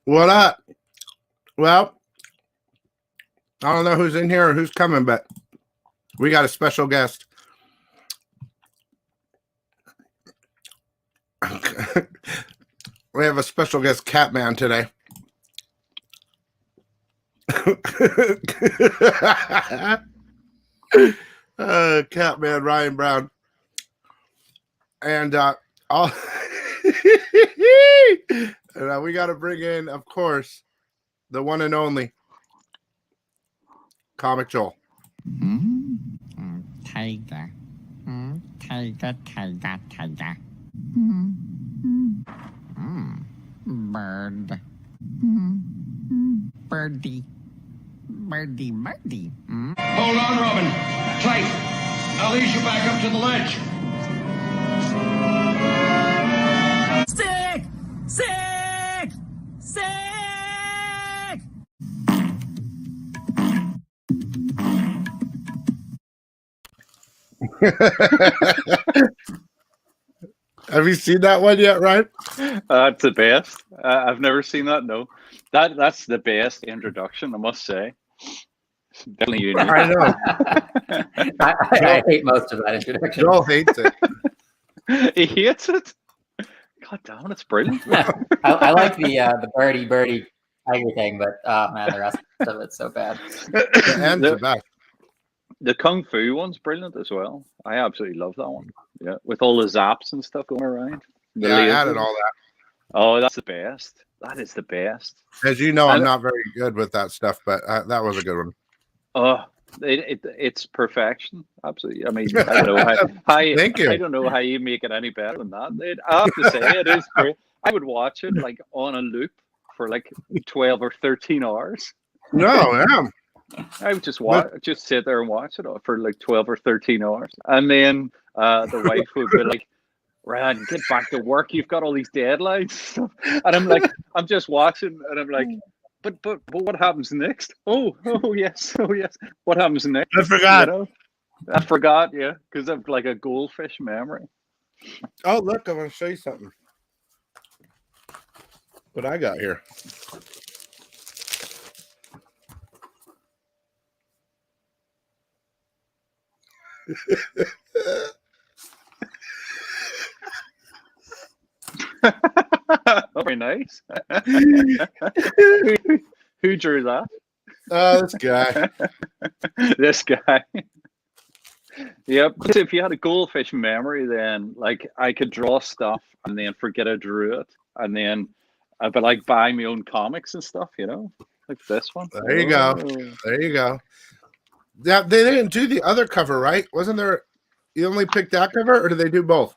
What up? Well, I don't know who's in here or who's coming, but we got a special guest. We have a special guest, Catman, today. Catman Ryan Brown. And we got to bring in, of course, the one and only Comic Joel. Tiger. Tiger. Bird. Birdie. Hold on, Robin. Tight. I'll ease you back up to the ledge. Sick! Have you seen that one yet, Ryan? It's the best. I've never seen that. No, that's the best introduction, I must say. Definitely unique. I know. I hate most of that introduction. Joel hates it. He hates it. God damn, it's brilliant. I like the birdie tiger thing, but man, the rest of it's so bad. The end's the best. The Kung Fu one's brilliant as well. I absolutely love that one. Yeah, with all the zaps and stuff going around. Yeah, I added all that. Oh, that's the best. That is the best. As you know, I'm not very good with that stuff, but that was a good one. Oh, it's perfection. Absolutely. I mean, I don't know how Thank you. I don't know how you make it any better than that. I have to say, it is great. I would watch it like on a loop for like 12 or 13 hours. No, yeah. I would just sit there and watch it for like 12 or 13 hours. And then the wife would be like, Ryan, get back to work. You've got all these deadlines. And I'm like, I'm just watching and I'm like, but what happens next? Oh yes. What happens next? I forgot. You know? I forgot, yeah, because I've like a goldfish memory. Oh, look, I'm going to show you something. What I got here. Very nice. Who drew that? This guy. This guy. Yep. So if you had a goldfish memory, then like I could draw stuff and then forget I drew it, and then I'd be like buying my own comics and stuff, you know, like this one. There you go. There you go. Yeah, they didn't do the other cover, right? Wasn't there? You only picked that cover, or did they do both?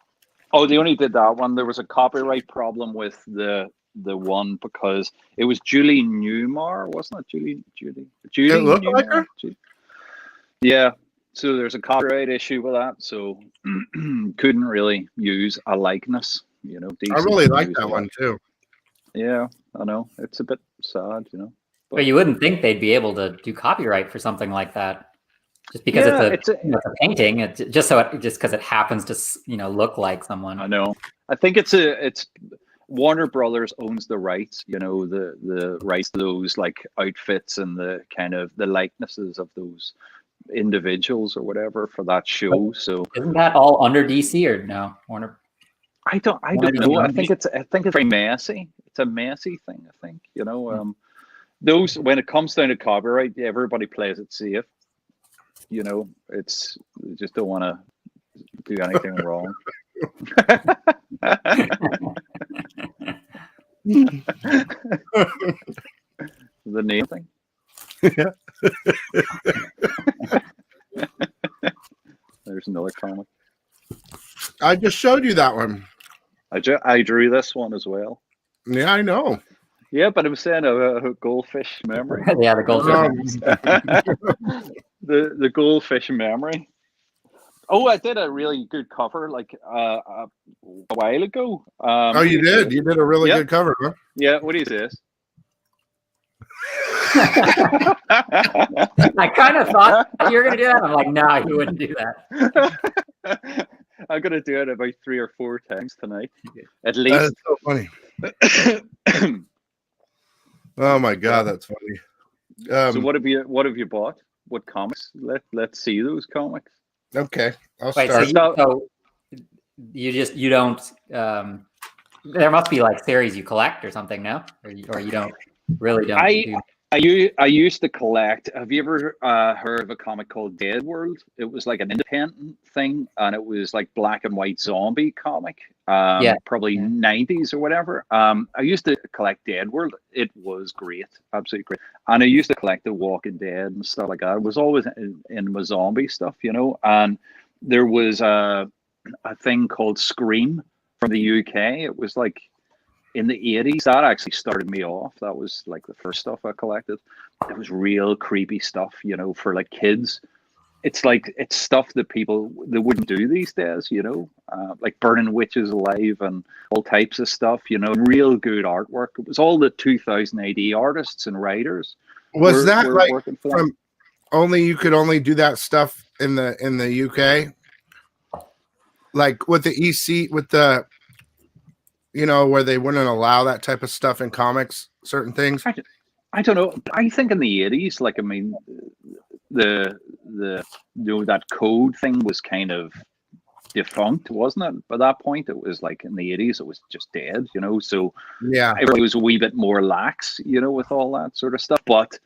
Oh, they only did that one. There was a copyright problem with the one because it was Julie Newmar, wasn't it? Julie. It looked Newmar? like her? Yeah. So there's a copyright issue with that. So couldn't really use a likeness, you know. I really like that one too. Yeah, I know. It's a bit sad, you know. But you wouldn't think they'd be able to do copyright for something like that, just because it's a painting. It's just because it happens to look like someone. I know. I think it's Warner Brothers owns the rights. You know, the rights to those like outfits and the kind of the likenesses of those individuals or whatever for that show. So isn't that all under DC or no? Warner? I don't know. I think it's very messy. It's a messy thing. I think, you know. Those, when it comes down to copyright, everybody plays it safe. You know, they just don't want to do anything wrong. The name thing. Yeah. There's another comic. I just showed you that one. I drew this one as well. Yeah, I know. Yeah, but I'm saying a goldfish memory. Yeah, the goldfish. The goldfish memory. Oh, I did a really good cover like a while ago. Oh, you did? You did a really good cover, huh? Yeah, what is this? I kind of thought you were going to do that. I'm like, no, you wouldn't do that. I'm going to do it about 3 or 4 times tonight, at least. That is so funny. Oh my god, that's funny. So what have you bought? What comics? Let's see those comics. Okay, I'll Wait, start. so you don't. There must be like series you collect or something, no? Or you don't really don't. I used to collect. Have you ever heard of a comic called Dead World? It was like an independent thing, and it was like black and white zombie comic. Probably 90s or whatever. I used to collect Dead World. It was great, absolutely great. And I used to collect The Walking Dead and stuff like that. I was always in my zombie stuff, you know. And there was a thing called Scream from the UK. It was like in the 80s. That actually started me off. That was like the first stuff I collected. It was real creepy stuff, you know, for like kids. It's stuff that people that wouldn't do these days, you know, like burning witches alive and all types of stuff, you know, real good artwork. It was all the 2000 AD artists and writers. Was that like working for from only you could only do that stuff in the UK? Like with the EC, with the, you know, where they wouldn't allow that type of stuff in comics, certain things. I don't know. I think in the 80s, like, I mean, the you know, that code thing was kind of defunct, wasn't it? By that point, it was like in the 80s, it was just dead, you know. So yeah, it was a wee bit more lax, you know, with all that sort of stuff. But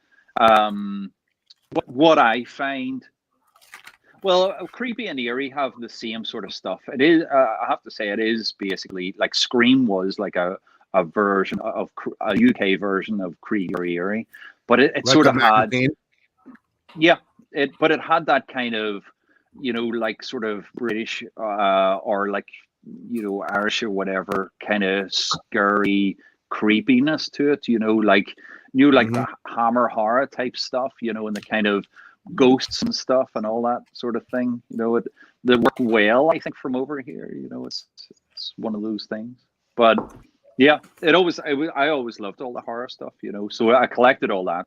what I find, well, Creepy and Eerie have the same sort of stuff. It is, I have to say, it is basically like Scream was like a version of a UK version of Creepy or Eerie, but it like sort of had, but it had that kind of, you know, like sort of British or like, you know, Irish or whatever kind of scary creepiness to it, you know, like the Hammer horror type stuff, you know, and the kind of ghosts and stuff and all that sort of thing, you know, they work well, I think, from over here, you know. It's one of those things. But yeah, I always loved all the horror stuff, you know, so I collected all that.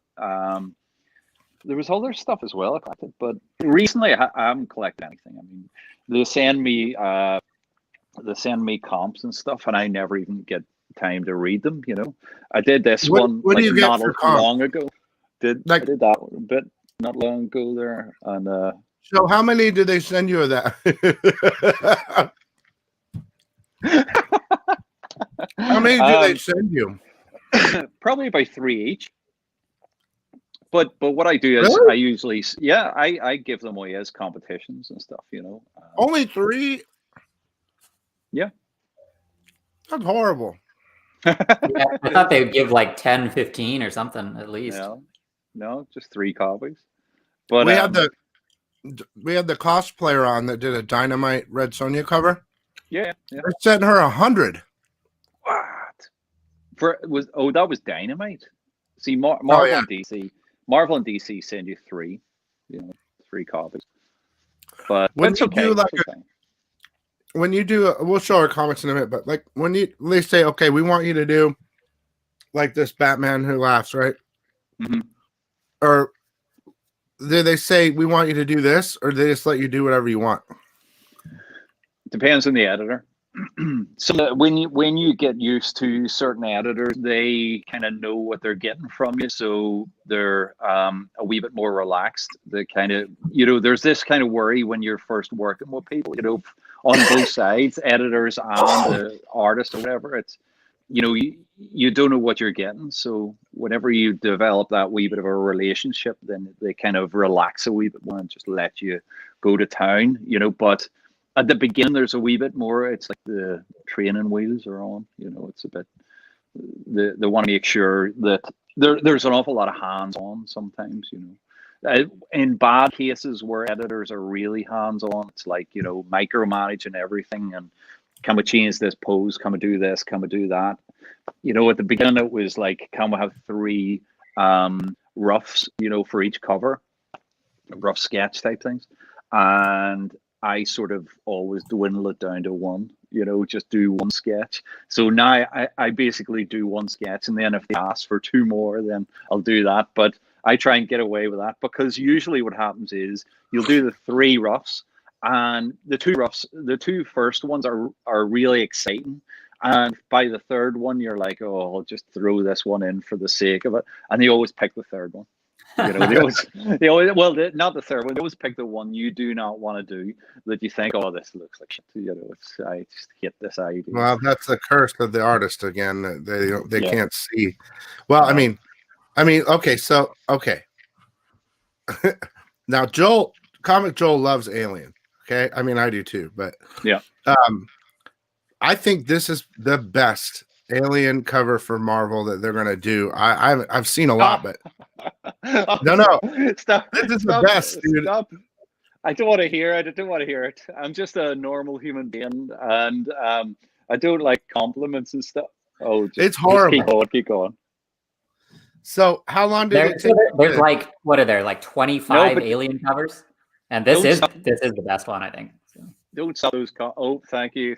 There was other stuff as well I collected, but recently I haven't collected anything. I mean, they send me comps and stuff, and I never even get time to read them, you know. I did this one what like do you get not for long ago. I did that a bit not long ago there, and so how many do they send you of that? How many do they send you? Probably about 3 each. But what I do is really? I usually I give them away as competitions and stuff, you know. Only 3? Yeah, that's horrible. Yeah, I thought they would give like 10, 15 or something at least. No, just 3 copies. But we had the cosplayer on that did a Dynamite Red Sonja cover. Yeah. They sent her 100. What? That was Dynamite. See, Marvel and DC send you 3, you know, 3 copies. But when you do like when you do, we'll show our comics in a minute, but like when they say, okay, we want you to do like this Batman Who Laughs, right? Mm-hmm. Or do they say we want you to do this, or they just let you do whatever you want? Depends on the editor. So when you get used to certain editors, they kind of know what they're getting from you, so they're a wee bit more relaxed. They kind of, you know, there's this kind of worry when you're first working with people, you know, on both sides, editors and the artist or whatever. It's, you know, you don't know what you're getting, so whenever you develop that wee bit of a relationship, then they kind of relax a wee bit more and just let you go to town, you know. But at the beginning, there's a wee bit more. It's like the training wheels are on. You know, it's a bit. They want to make sure that there's an awful lot of hands-on sometimes. You know, in bad cases where editors are really hands-on, it's like, you know, micromanaging everything and can we change this pose? Can we do this? Can we do that? You know, at the beginning it was like, can we have 3 roughs? You know, for each cover, rough sketch type things, and I sort of always dwindle it down to 1, you know, just do 1 sketch. So now I basically do 1 sketch, and then if they ask for 2 more, then I'll do that. But I try and get away with that, because usually what happens is you'll do the 3 roughs, and the 2 first ones are really exciting, And by the third one, you're like, oh, I'll just throw this one in for the sake of it. And they always pick the third one. You know, not the third one. They always pick the one you do not want to do, that you think, oh, this looks like shit. You know, I just hate this idea. Well, that's the curse of the artist again. They can't see. Well, I mean, okay, now Comic Joel loves Alien. Okay, I mean, I do too, but yeah, I think this is the best Alien cover for Marvel that they're gonna do. I've seen a lot, but no, stop. This is the best, dude. Stop. I don't want to hear it. I don't want to hear it. I'm just a normal human being, and I don't like compliments and stuff. Oh, it's horrible. Just keep going. So, how long did it take? There's like, what are there, like 25 Alien covers, and this is the best one, I think. So. Don't stop those. Thank you.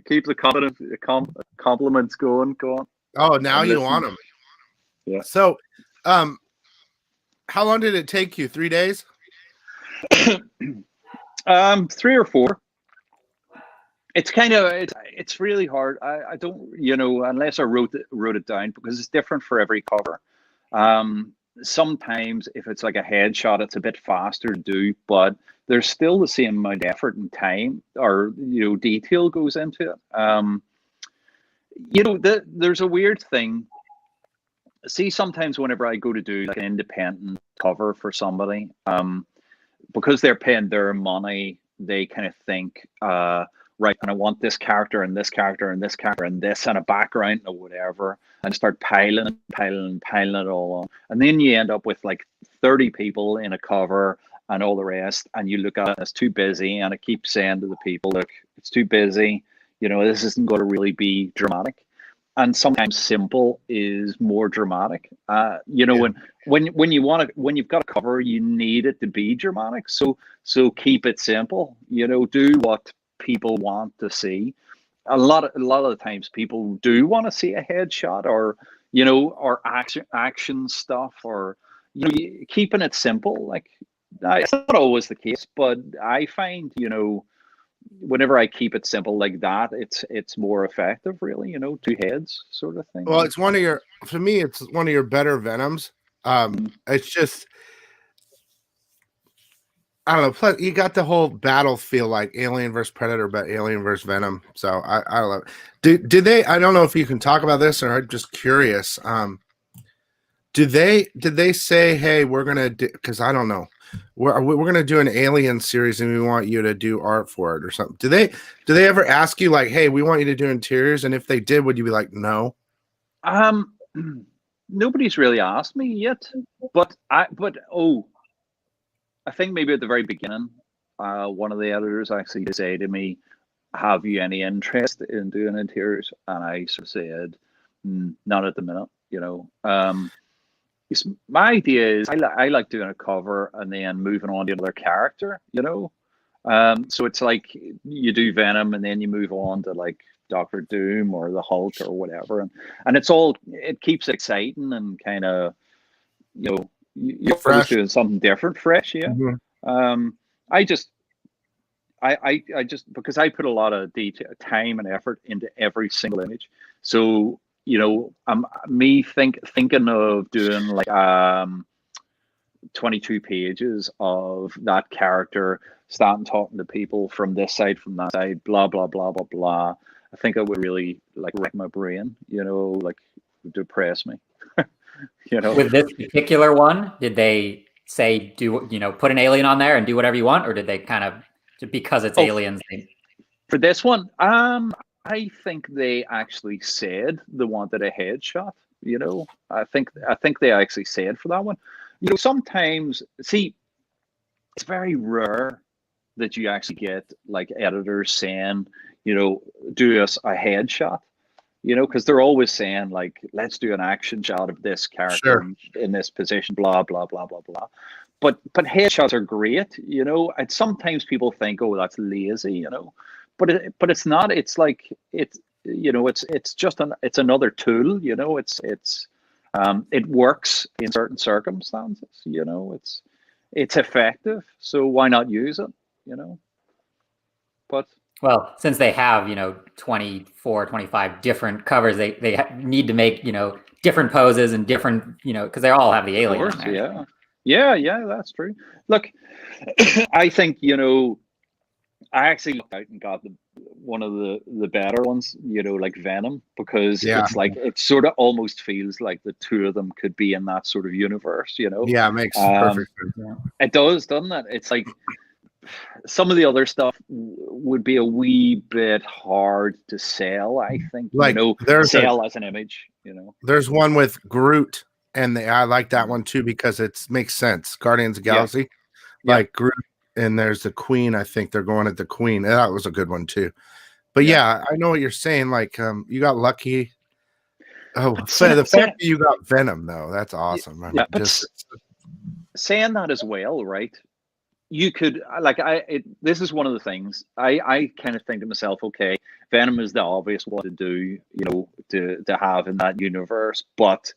Keep the compliments going. Go on. Oh, now you want them. Yeah. So, how long did it take you? 3 days? 3 or 4. It's kind of it's really hard. I don't, you know, unless I wrote it down, because it's different for every cover. Sometimes if it's like a headshot, it's a bit faster to do, but there's still the same amount of effort and time, or, you know, detail goes into it. You know, there's a weird thing. See, sometimes whenever I go to do like an independent cover for somebody, because they're paying their money, they kind of think, right, and I want this character and this character and this character and this and a background or whatever, and start piling it all on. And then you end up with like 30 people in a cover and all the rest, and you look at it, it's too busy, and I keep saying to the people, look, it's too busy, you know, this isn't going to really be dramatic. And sometimes simple is more dramatic. You know, when you've got a cover, you need it to be dramatic. So keep it simple. You know, do what people want to see. A lot of the times, people do want to see a headshot, or, you know, or action stuff, or, you know, keeping it simple. Like, it's not always the case, but I find, you know, whenever I keep it simple like that, it's more effective, really, you know, 2 heads sort of thing. Well, it's one of your better Venoms. It's just, I don't know. Plus, you got the whole battle feel like Alien versus Predator, but Alien versus Venom. So I love it. Did they? I don't know if you can talk about this, or I'm just curious. Did they say, hey, we're gonna do, because I don't know, we're gonna do an Alien series and we want you to do art for it or something? Do they ever ask you like, hey, we want you to do interiors? And if they did, would you be like, no? Nobody's really asked me yet, but I think maybe at the very beginning, one of the editors actually said to me, have you any interest in doing interiors? And I sort of said, not at the minute, you know. My idea is I like doing a cover and then moving on to another character, you know. So it's like you do Venom and then you move on to like Doctor Doom or the Hulk or whatever, and it keeps it exciting and kind of, you know, you're always doing something different, fresh. Yeah. Mm-hmm. I just because I put a lot of detail, time and effort into every single image. So, you know, thinking of doing like 22 pages of that character starting talking to people from this side, from that side, blah blah blah blah blah. I think it would really like wreck my brain, you know, like depress me. You know, with this particular one, did they say put an alien on there and do whatever you want, or did they kind of, because it's aliens? For this one, I think they actually said they wanted a headshot. You know, I think they actually said for that one. You know, sometimes, see, it's very rare that you actually get like editors saying, you know, do us a headshot. You know, because they're always saying like, let's do an action shot of this character in this position, blah blah blah blah blah. But headshots are great, you know. And sometimes people think, oh, that's lazy, you know. But it's not. It's like it's just it's another tool, you know. It works in certain circumstances, you know. It's effective, so why not use it, you know? But well, since they have 24, 25 different covers, they need to make different poses and different because they all have the alien. Of course, yeah, that's true. Look, I think I actually looked out and got one of the better ones, like Venom, because it's like it sort of almost feels like the two of them could be in that sort of universe, Yeah, it makes perfect sense. Yeah. It does, doesn't it? It's like some of the other stuff would be a wee bit hard to sell, I think. Like sell as an image, There's one with Groot, and I like that one too because it makes sense. Guardians of the Galaxy, like Groot. And there's the Queen. I think they're going at the Queen. That was a good one too. But yeah, I know what you're saying. Like, you got lucky. Oh, so the fact that you got Venom though, that's awesome. Yeah, saying that as well, right? You could this is one of the things I kind of think to myself. Okay, Venom is the obvious one to do, to have in that universe. But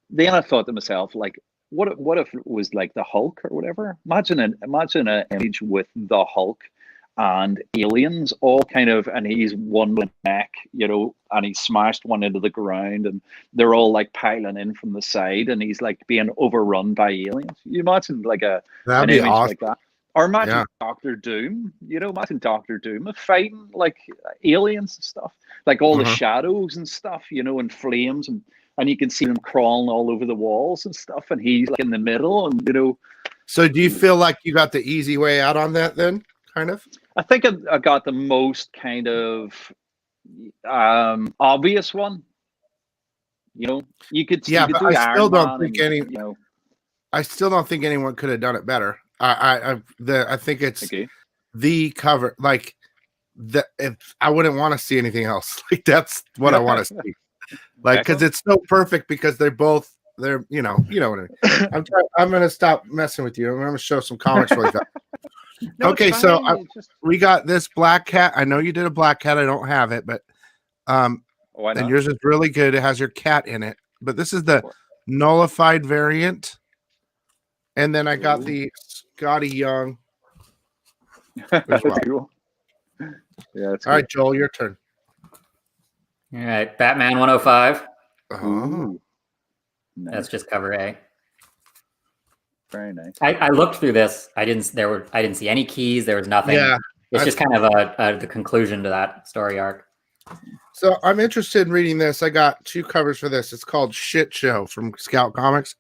then I thought to myself, like, what if it was like the Hulk or whatever? Imagine an image with the Hulk and aliens all kind of, and he's one with neck, and he smashed one into the ground, and they're all like piling in from the side, and he's like being overrun by aliens. You imagine like an image awesome. Like that, or imagine Doctor Doom. Imagine Doctor Doom fighting like aliens and stuff, like all the shadows and stuff, and flames and you can see them crawling all over the walls and stuff, and he's like in the middle, and So do you feel like you got the easy way out on that then, kind of? I think I got the most kind of obvious one. You could do I still don't think I still don't think anyone could have done it better. I think it's the cover. Like I wouldn't want to see anything else. Like that's what I want to see. Like, because it's so perfect because they're what I mean. I'm gonna stop messing with you. I'm gonna show some comics really fast. Okay, so we got this Black Cat. I know you did a Black Cat. I don't have it, but and yours is really good. It has your cat in it, but this is the nullified variant. And then I got the Scotty Young. That's cool. Yeah. All right, Joel, your turn. All right, Batman 105. Ooh. That's just cover A. Very nice. I looked through this. I didn't see any keys. There was nothing. Yeah, it's just kind of the conclusion to that story arc. So I'm interested in reading this. I got 2 covers for this. It's called Shit Show from Scout Comics.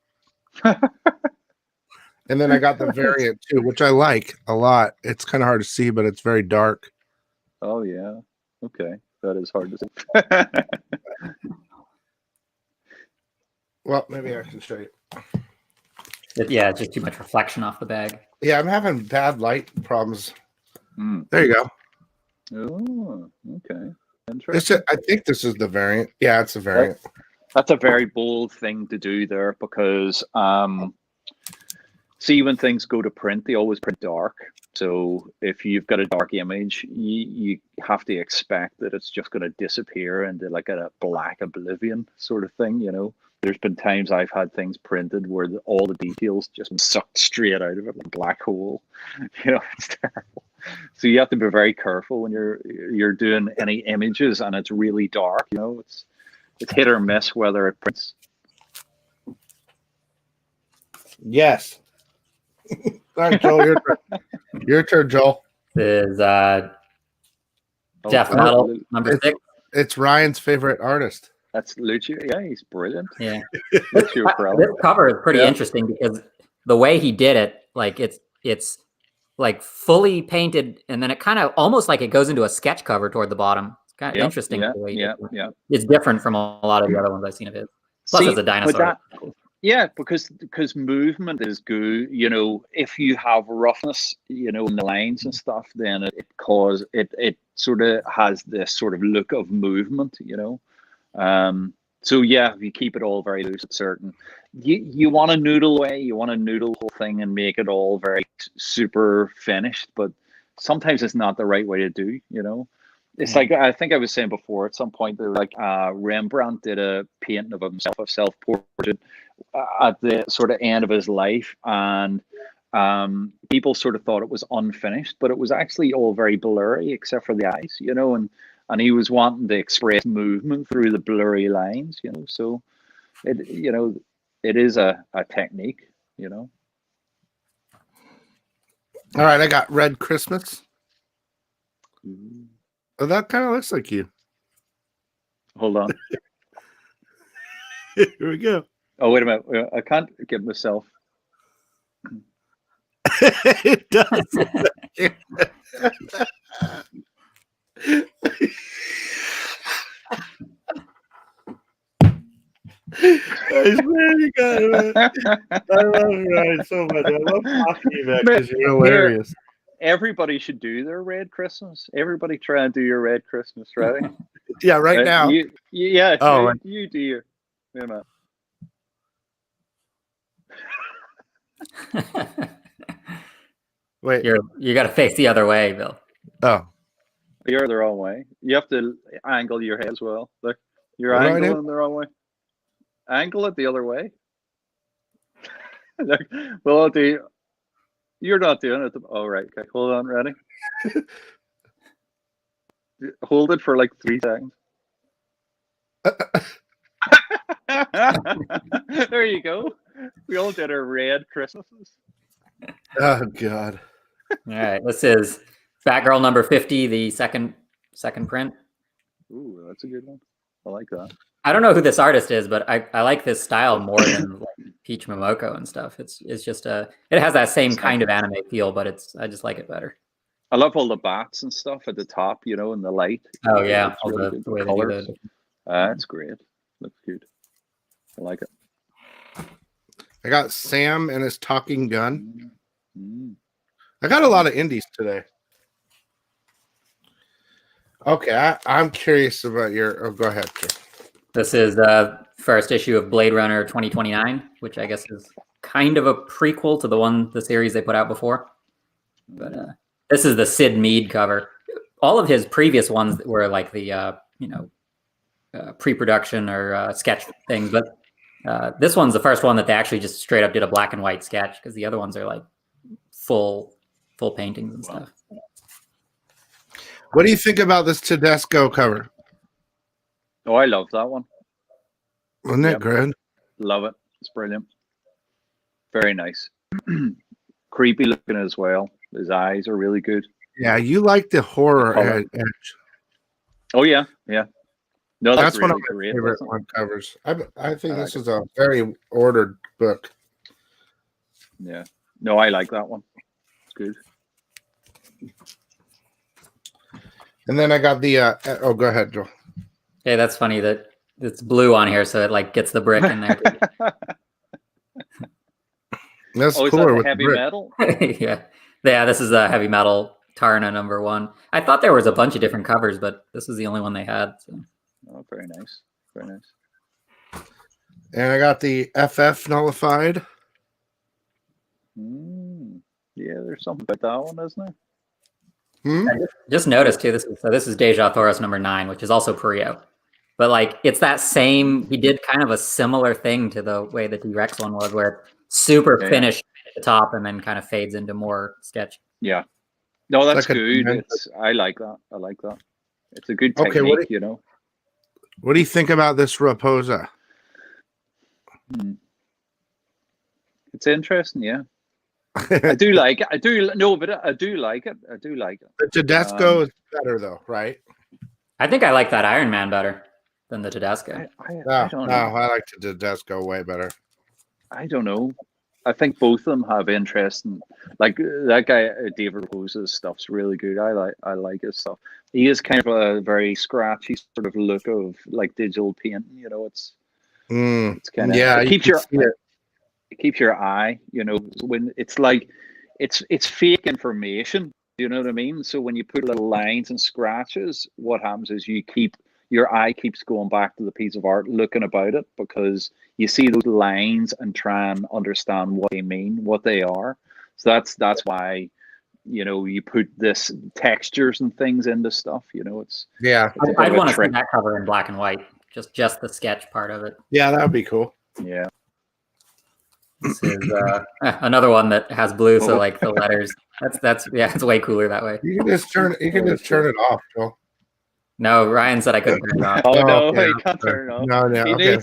And then I got the variant too, which I like a lot. It's kind of hard to see, but it's very dark. Oh yeah. Okay. That is hard to see. Well, maybe I can show you. Yeah, it's just too much reflection off the bag. Yeah, I'm having bad light problems. There you go. Oh, okay. Interesting. I think this is the variant. Yeah, it's a variant. That's a very bold thing to do there because see, when things go to print, they always print dark. So if you've got a dark image, you have to expect that it's just going to disappear into like a black oblivion sort of thing, There's been times I've had things printed where all the details just sucked straight out of it, like a black hole. It's terrible. So you have to be very careful when you're doing any images and it's really dark. It's hit or miss whether it prints. Yes. All right, Joel, your turn. Your turn, Joel. This is Death Metal number 6. It's Ryan's favorite artist. That's Lucio. Yeah, he's brilliant. Yeah. This cover is pretty interesting because the way he did it, like it's like fully painted, and then it kind of almost like it goes into a sketch cover toward the bottom. It's kind of interesting. Yeah. It's different from a lot of the other ones I've seen of his. Plus, it's a dinosaur. Yeah, because movement is good. If you have roughness, in the lines and stuff, then it sort of has this sort of look of movement. So yeah, if you keep it all very loose, it's certain. You want to noodle away, you want to noodle the whole thing and make it all very super finished, but sometimes it's not the right way to do. It's like I think I was saying before. At some point, Rembrandt did a painting of himself, a self-portrait, at the sort of end of his life, and People sort of thought it was unfinished, but it was actually all very blurry except for the eyes, and he was wanting to express movement through the blurry lines, so it is a technique, All right, I got Red Christmas. Oh, that kind of looks like you. Hold on. Here we go. Oh, wait a minute. I can't get myself. It does. I swear you got it, man. I love Ryan so much. I love talking to you, man, because you're hilarious. Everybody should do their Red Christmas. Everybody try and do your Red Christmas, right? Yeah, right now. You do your. Wait a minute. Wait. You got to face the other way, Bill. Oh. You're the wrong way. You have to angle your head as well. Look, you're angling the wrong way. Angle it the other way. Look, well, I'll do. You're not doing it. Oh, right. Okay, hold on. Ready? Hold it for like 3 seconds. There you go. We all did our Red Christmases. Oh, God. All right. This is Batgirl number 50, the second print. Ooh, that's a good one. I like that. I don't know who this artist is, but I like this style more than like Peach Momoko and stuff. It's just it has that same kind of anime feel, but I just like it better. I love all the bats and stuff at the top, and the light. Oh yeah, all really the colors. It's great. Looks good. I like it. I got Sam and his talking gun. Mm-hmm. I got a lot of indies today. Okay, I'm curious about your. Oh, go ahead, Joe. This is the first issue of Blade Runner 2029, which I guess is kind of a prequel to the series they put out before. But this is the Sid Mead cover. All of his previous ones were like the pre-production or sketch things, but this one's the first one that they actually just straight up did a black and white sketch, because the other ones are like full paintings and stuff. What do you think about this Tedesco cover? Oh, I love that one. Wasn't it great? Love it. It's brilliant. Very nice. Creepy looking as well. His eyes are really good. Yeah, you like the horror edge. Oh yeah, yeah. No, that's really one of my great, favorite one covers. I think this is a very ordered book. Yeah. No, I like that one. It's good. And then I got the oh, go ahead, Joel. Hey, that's funny that it's blue on here, so it like gets the brick in there. That's cooler that with heavy metal. Yeah. This is a heavy metal Tarna number 1. I thought there was a bunch of different covers, but this is the only one they had. So. Oh, very nice, very nice. And I got the FF nullified. Yeah, there's something about that one, isn't there? I just noticed too. This is Deja Thoros number 9, which is also Perio, but like it's that same. He did kind of a similar thing to the way the T-Rex one was, where it's super finished at the top and then kind of fades into more sketch. Yeah, no, that's like good. I like that. I like that. It's a good technique, What do you think about this Raposa? It's interesting, yeah. I do like it. I do like it. I do like it. The Tedesco is better though, right? I think I like that Iron Man better than the Tedesco. I don't know. I like the Tedesco way better. I don't know. I think both of them have interest in, like that guy David Rose's stuff's really good. I like his stuff. He is kind of a very scratchy sort of look of like digital paint. It's kind of it keeps your eye, when it's like it's fake information, you know what I mean? So when you put little lines and scratches, what happens is your eye keeps going back to the piece of art, looking about it, because you see those lines and try and understand what they mean, what they are. So that's why you put this textures and things into stuff. It's I'd want to see that cover in black and white, just the sketch part of it. Yeah, that would be cool. Yeah. This is another one that has blue, so like the letters. That's yeah, it's way cooler that way. You can just turn it off, Joel. No, Ryan said I couldn't turn it off. Oh no, okay. he can't turn it off. No, He okay.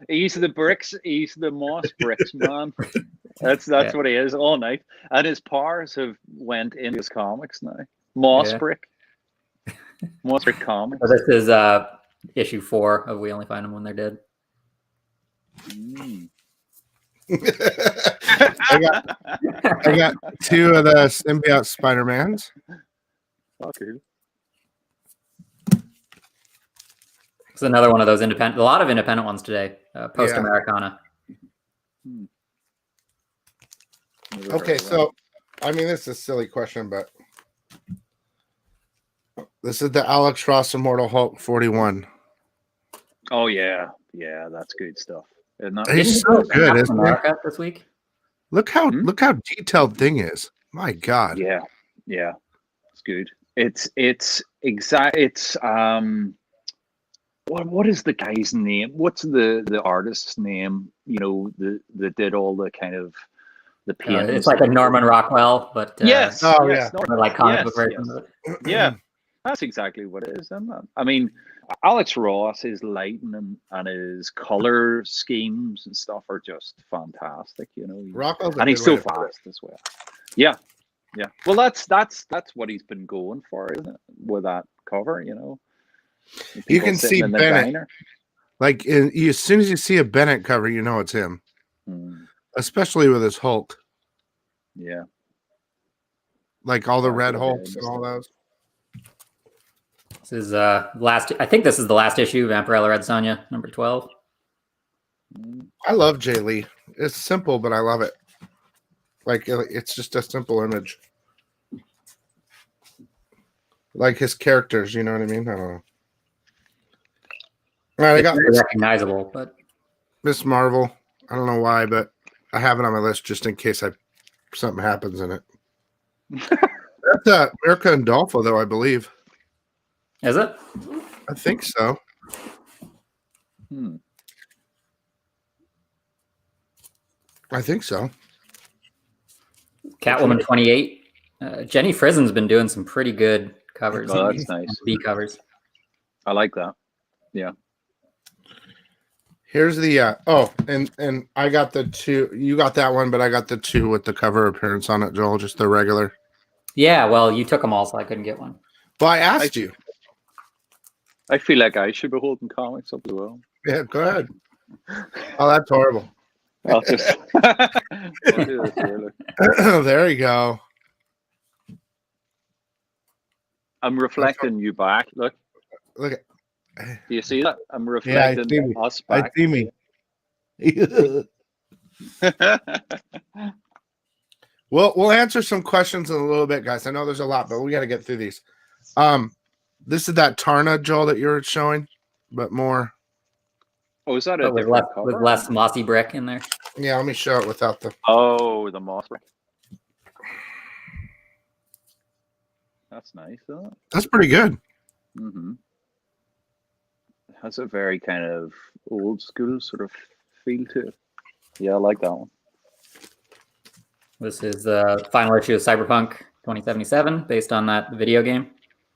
needs the bricks. He's the moss bricks man. That's what he is all night. And his powers have went into his comics now. Moss brick comics. So this is issue 4 of We Only Find Them When They're Dead. I got 2 of the symbiote Spider-Mans. Okay. It's another one of those independent. A lot of independent ones today. Post Americana. Okay, so I mean, this is a silly question, but this is the Alex Ross Immortal Hulk 41. Oh yeah, that's good stuff. He's so good, isn't America this week. Look how detailed thing is. My God. Yeah, it's good. It's exact. It's what is the guy's name? What's the artist's name? You know, that did all the kind of the paint. It's like a Norman Rockwell, but yes, yeah, like comic book version of it. Yeah, that's exactly what it is, isn't it? I mean, Alex Ross, his lighting and his color schemes and stuff are just fantastic. You know, and he's so fast as well. Yeah. Well, that's what he's been going for, isn't it? With that cover, you know. You can see Bennett. Like as soon as you see a Bennett cover, you know it's him. Especially with his Hulk. Yeah. Like all the red Hulks and all those. This is last. I think this is the last issue of Vampirella Red Sonja, number 12. I love Jay Lee. It's simple, but I love it. Like it's just a simple image. Like his characters, you know what I mean? I don't know. All right, I got recognizable, but Miss Marvel. I don't know why, but I have it on my list just in case something happens in it. That's America and Dolpho, though, I believe. Is it? I think so. I think so. Catwoman 28. Jenny Frizen's been doing some pretty good covers. Oh, that's nice. B covers. I like that. Yeah. Here's the and I got the 2. You got that one, but I got the 2 with the cover appearance on it, Joel. Just the regular. Yeah, well, you took them all, so I couldn't get one. Well, I asked you. I feel like I should be holding comics up as well. Yeah, go ahead. Oh, that's horrible. I'll just I'll do this really. There you go. I'm reflecting you back. Look at. Do you see that? I'm reflecting us back. I see me. We'll answer some questions in a little bit, guys. I know there's a lot, but we got to get through these. This is that Tarna, Joel, that you were showing, but more. Oh, is that a with less mossy brick in there? Yeah, let me show it without the. Oh, the moss brick. That's nice, isn't it? That's pretty good. Mm-hmm. It has a very kind of old school sort of feel to it. Yeah, I like that one. This is the final issue of Cyberpunk 2077, based on that video game,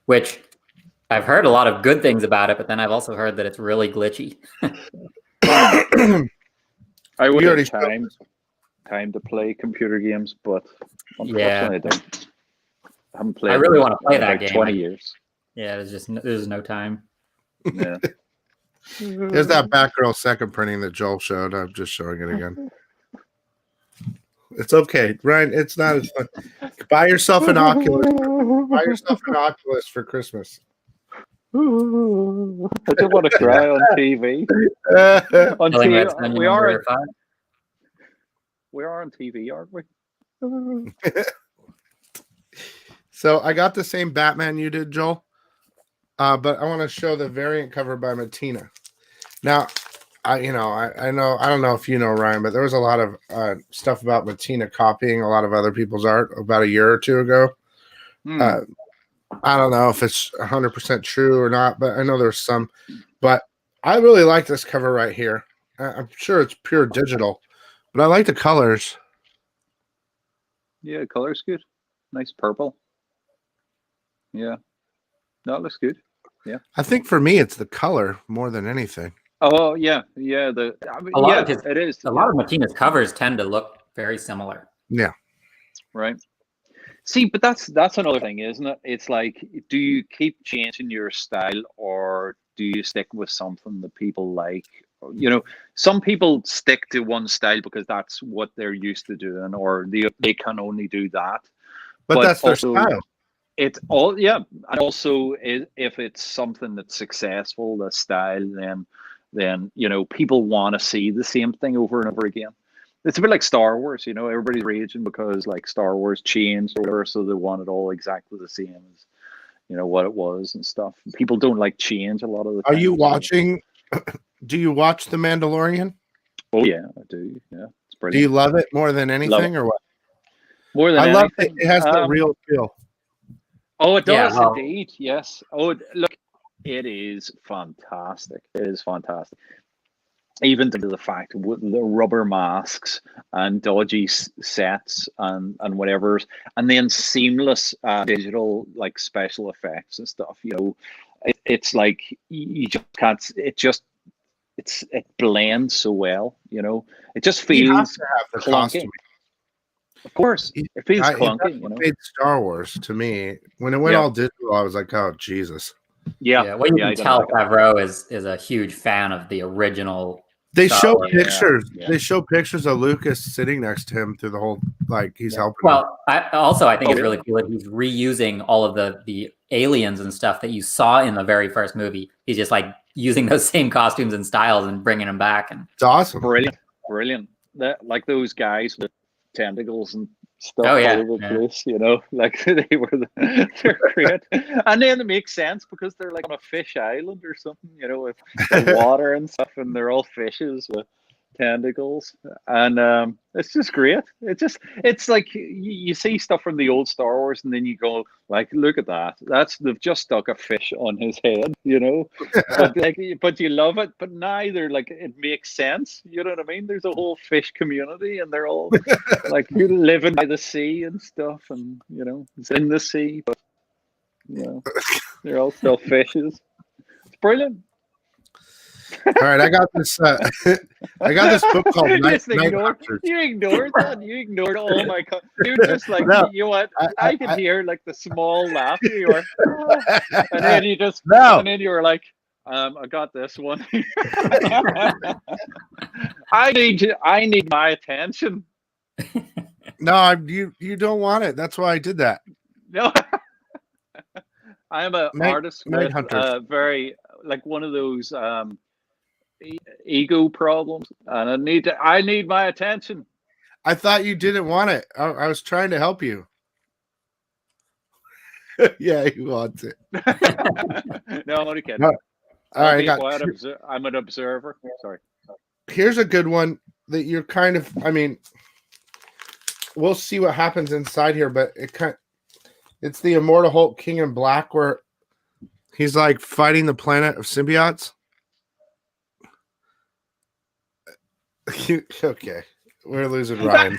which I've heard a lot of good things about it, but then I've also heard that it's really glitchy. I would have time to play computer games, but unfortunately I don't. I haven't played. I really want to play that game. 20 years. Yeah, there's no time. Yeah. There's that Batgirl second printing that Joel showed. I'm just showing it again. It's okay, Ryan. It's not as fun. Buy yourself an Oculus. Buy yourself an Oculus for Christmas. I don't want to cry on TV. On TV, we are on TV, aren't we? So I got the same Batman you did, Joel, but I want to show the variant cover by Mattina. Now, I don't know if you know, Ryan, but there was a lot of stuff about Mattina copying a lot of other people's art about a year or two ago. I don't know if it's 100% true or not, but I know there's some. But I really like this cover right here. I'm sure it's pure digital, But I like the colors. Yeah, color's good. Nice purple. Yeah. No, it looks good. Yeah. I think for me, it's the color more than anything. Oh yeah, yeah. A lot yeah, of his, it is. a lot of Matina's covers tend to look very similar. Yeah. Right. See, but that's another thing, isn't it? It's like, do you keep changing your style, or do you stick with something that people like? You know, some people stick to one style because that's what they're used to doing, or they can only do that. But that's their also, style. It's all, yeah, and also if it's something that's successful, the style, then you know, people want to see the same thing over and over again. It's a bit like Star Wars, you know, everybody's raging because like Star Wars changed or whatever, so they want it all exactly the same as, you know, what it was and stuff. People don't like change a lot of the time. Are you watching? Do you watch The Mandalorian? Oh yeah, I do. Yeah, it's brilliant. Do you love it more than anything, or what? More than I love anything, it. It has the real feel. Oh, it does, Yeah, well, indeed. Yes. Oh, look, it is fantastic. It is fantastic. Even to the fact with the rubber masks and dodgy sets and whatever, and then seamless digital like special effects and stuff. You know, it's like you just can't. It blends so well. You know, it just You have feels to have the clunky. costume. Of course, it feels clunky. That's You what know, made Star Wars to me. When it went all digital, I was like, "Oh Jesus!" yeah. What you I can don't tell like it. Favreau is a huge fan of the original. They Star show Wars. pictures. Yeah. They show pictures of Lucas sitting next to him through the whole, like he's helping him. Well, I think Oh, it's really cool that he's reusing all of the aliens and stuff that you saw in the very first movie. He's just like using those same costumes and styles and bringing them back. And It's awesome. Brilliant. That, like those guys with tentacles and stuff Oh, yeah, all over the yeah. place, you know, like they're great. And then it makes sense because they're like on a fish island or something, you know, with water and stuff, and they're all fishes with tentacles, and it's just great. It's like you see stuff from the old Star Wars, and then you go like, look at that. They've just stuck a fish on his head, you know. but you love it. But now they're like, it makes sense. You know what I mean? There's a whole fish community, and they're all like living by the sea and stuff, and you know, it's in the sea, but you know, they're all still fishes. It's brilliant. All right, I got this. I got this book called Night Hunters. You ignored that. You ignored all my. You're just like, No, you know what? I could hear like the small laugh. You were, and then you just, No. and then you were like, I got this one. I need my attention. No, you don't want it. That's why I did that. No, I'm an artist Night with Hunters. very like one of those ego problems, and I need my attention. I thought you didn't want it. I was trying to help you. Yeah, he wants it. No, I'm only kidding. No. All right, I'm an observer. Sorry. Here's a good one that you're kind of. I mean, we'll see what happens inside here, but it's the Immortal Hulk King in Black, where he's like fighting the planet of symbiotes. Okay, we're losing Ryan.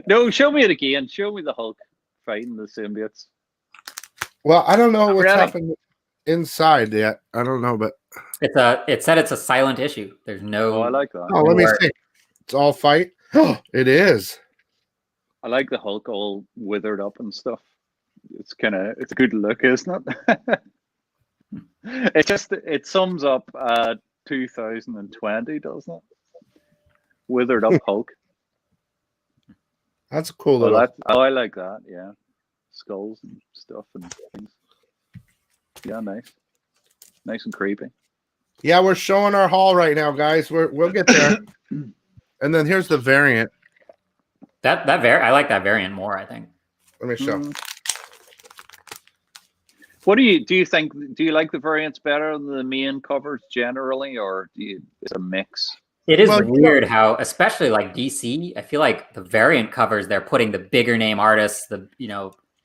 No, show me it again. Show me the Hulk fighting the symbiotes. Well, I don't know what's Really? happened inside yet. I don't know, but it said it's a silent issue. There's no. Oh, I like that. oh, let me see. It's all fight. Oh, it is. I like the Hulk all withered up and stuff. It's a good look, isn't it? It sums up 2020, doesn't it? Withered up Hulk. That's a cool little. I like that. Yeah, skulls and stuff and things. Yeah, nice and creepy. Yeah, we're showing our haul right now, guys. We'll get there. And then here's the variant. I like that variant more, I think. Let me show. What do you think? Do you like the variants better than the main covers generally, or it's a mix? It is weird how, especially like DC, I feel like the variant covers, they're putting the bigger name artists,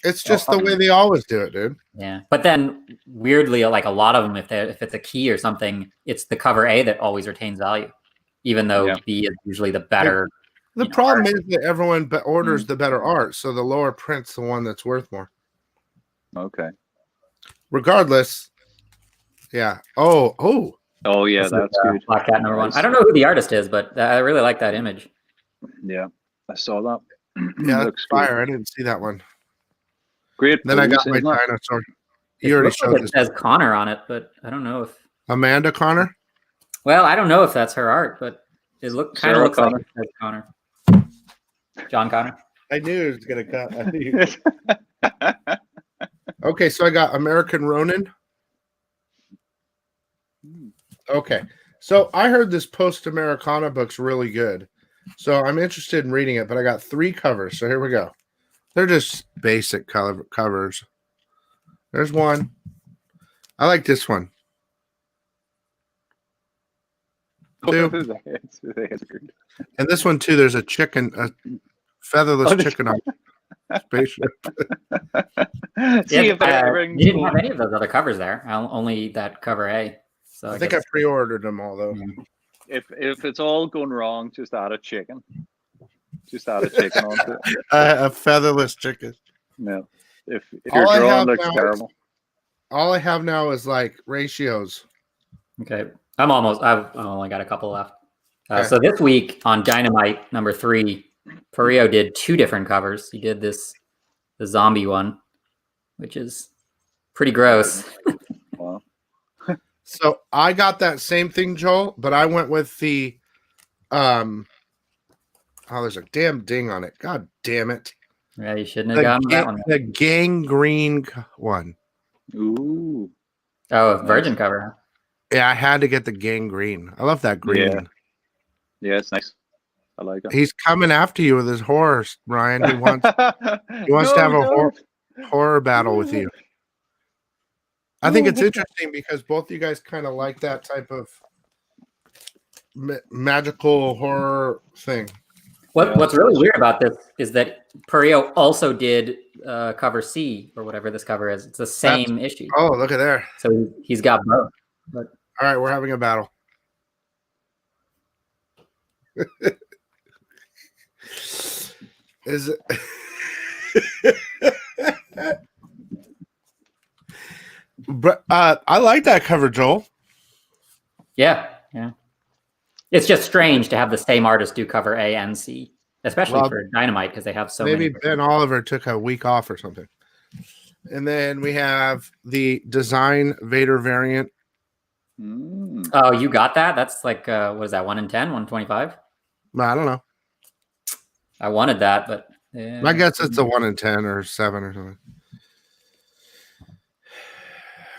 It's just the way they always do it, dude. Yeah. But then weirdly, like a lot of them, if it's a key or something, it's the cover A that always retains value. even though B is usually the better. The problem is that everyone orders the better art, so the lower print's the one that's worth more. Okay. Regardless, yeah. Oh, yeah, that's good. Black Cat #1. I don't know who the artist is, but I really like that image. Yeah, I saw that. Yeah, looks fire. good. I didn't see that one. Great. Then I got my dinosaur. You already showed it says Connor on it, but I don't know if Amanda Connor. Well, I don't know if that's her art, but it kind of looks like it says Connor. John Connor. I knew it was gonna cut. Okay, so I got American Ronin. Okay, so I heard this Post Americana book's really good, so I'm interested in reading it. But I got 3 covers, so here we go. They're just basic covers. There's one. I like this one. 2. And this one too. There's a chicken, a featherless chicken on spaceship. See if you didn't have any of those other covers there. Only that cover A. So I think I pre-ordered them all though. If it's all going wrong, just add a chicken. Just add a chicken onto it. A featherless chicken. No. If your drawing looks terrible. All I have now is like ratios. Okay. I've only got a couple left. So this week on Dynamite #3, Perio did 2 different covers. He did the zombie one, which is pretty gross. Wow. So I got that same thing, Joel, but I went with the there's a damn ding on it. God damn it. Yeah, you shouldn't have gotten that one. The gangrene one. Ooh. Oh, virgin cover. Yeah, I had to get the gangrene. I love that green. Yeah, it's nice. I like it. He's coming after you with his horse, Brian. He wants to have a horror battle with you. I think it's interesting because both of you guys kind of like that type of magical horror thing. What's really weird about this is that Perio also did cover C or whatever this cover is. It's the same issue. Oh, look at there. So he's got both. But all right, we're having a battle. Is it? But I like that cover, Joel. Yeah. It's just strange to have the same artist do cover A and C, especially for Dynamite because they have so many. Maybe Ben Oliver took a week off or something. And then we have the Design Vader variant. Oh, you got that? That's like what is that? 1 in 10, 125? I don't know. I wanted that, but I guess it's a 1 in 10 or 7 or something.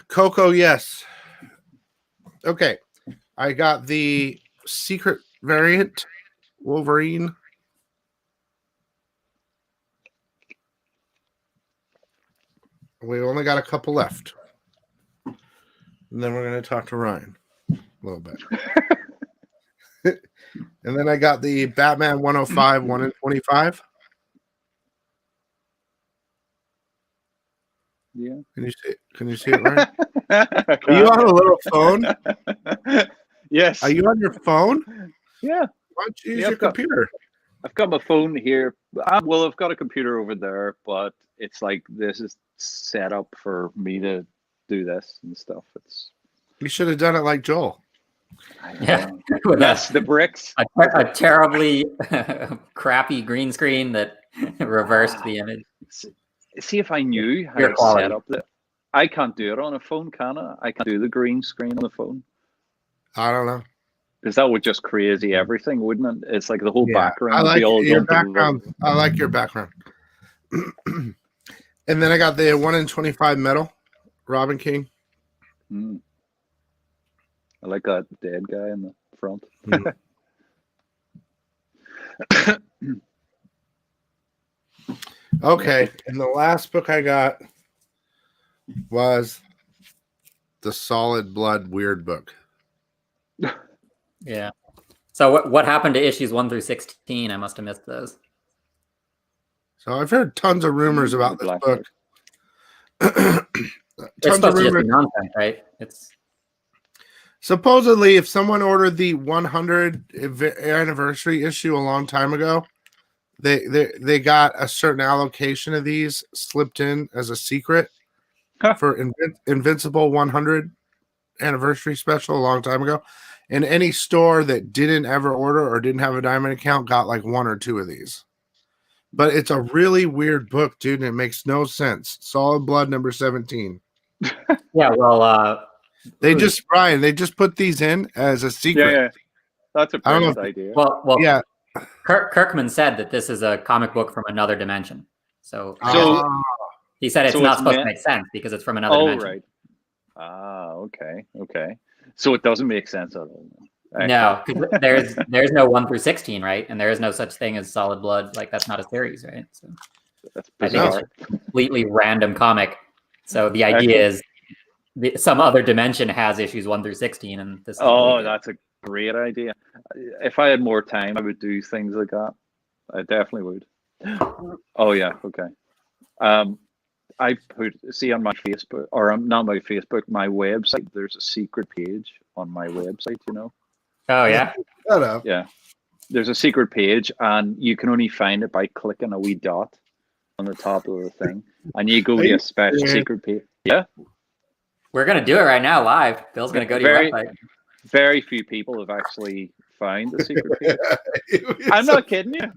Coco, yes. Okay. I got the secret variant Wolverine. We only got a couple left. And then we're going to talk to Ryan a little bit. And then I got the Batman 105 1 in 25. Yeah. Can you see it, Ryan? Are you on a little phone? Yes. Are you on your phone? Yeah. Why don't you use your computer? I've got my phone here. Well, I've got a computer over there, but it's like this is set up for me to do this and stuff. You should have done it like Joel. Yeah, that's the bricks. A terribly crappy green screen that reversed the image. See if I knew how to set up that. I can't do it on a phone, can I? I can't do the green screen on the phone. I don't know. Because that would just crazy everything, wouldn't it? It's like the whole background. I like your background. I like your background. And then I got the 1 in 25 metal, Robin King. I like that dead guy in the front. Okay, and the last book I got was the Solid Blood Weird book. Yeah. So what happened to issues 1 through 16? I must have missed those. So I've heard tons of rumors about this book. It's supposed to just be nonsense, right? Supposedly, if someone ordered the 100 anniversary issue a long time ago, they got a certain allocation of these slipped in as a secret for Invincible 100 anniversary special a long time ago. And any store that didn't ever order or didn't have a Diamond account got like 1 or 2 of these. But it's a really weird book, dude, and it makes no sense. Solid Blood number 17. Yeah, well, They just put these in as a secret. Yeah. That's a I don't know brilliant idea. well, Yeah. Kirkman said that this is a comic book from another dimension. So he said it's so not it's supposed meant- to make sense because it's from another dimension. Right. Okay. So it doesn't make sense at all. No, because there's no 1 through 16, right? And there is no such thing as Solid Blood. Like that's not a series, right? So That's I think bizarre. it's a completely random comic. So the idea is some other dimension has issues 1 through 16, and this. That's a great idea. If I had more time, I would do things like that. I definitely would. Oh yeah, okay. I see on my Facebook, or not my Facebook, my website. There's a secret page on my website. You know. Oh yeah. Shut up. Yeah. There's a secret page, and you can only find it by clicking a wee dot on the top of the thing, and you go to a special secret page. Yeah. We're gonna do it right now live. Bill's gonna go to your website. Very few people have actually found the secret page. I'm not kidding you.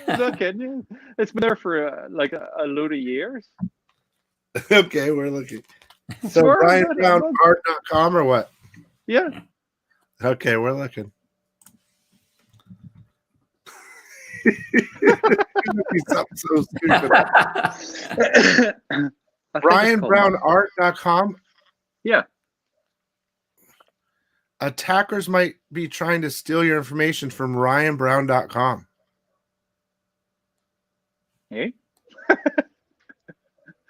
I'm not kidding you. It's been there for like a load of years. Okay, we're looking. So Swear I'm good. BrianBrownArt.com or what? Yeah. Okay, we're looking. Something so stupid. BrianBrownArt.com. Yeah. Attackers might be trying to steal your information from RyanBrown.com. Hey.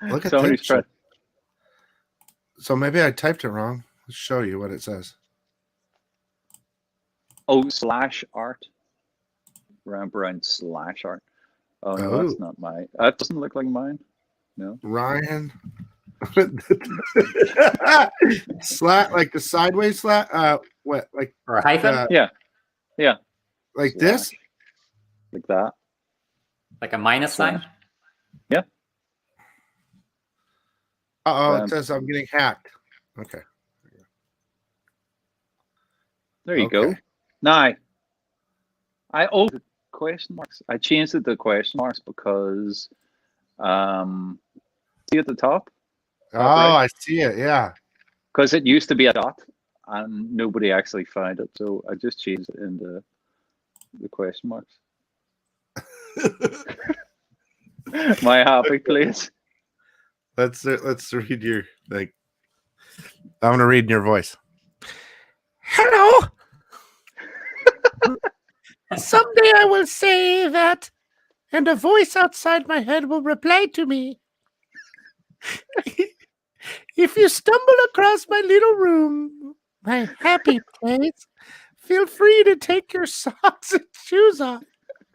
Look at Somebody's that. trying. So maybe I typed it wrong. Let's show you what it says. /art. Ryan Brown /art. Oh no, that's not mine. That doesn't look like mine. No. Ryan. Slat, like the sideways slat. What, like Or a hyphen? Yeah. like Slash. this? Like that. Like a minus sign? Yeah. It says I'm getting hacked. Okay. There you go. Now, the question marks. I changed it to question marks because, see at the top? Oh, I see it. Yeah. Because it used to be a dot, and nobody actually found it, so I just changed it into the question marks. My happy place. Let's read your I'm gonna read in your voice. Hello. Someday I will say that, and a voice outside my head will reply to me. If you stumble across my little room, my happy place, feel free to take your socks and shoes off.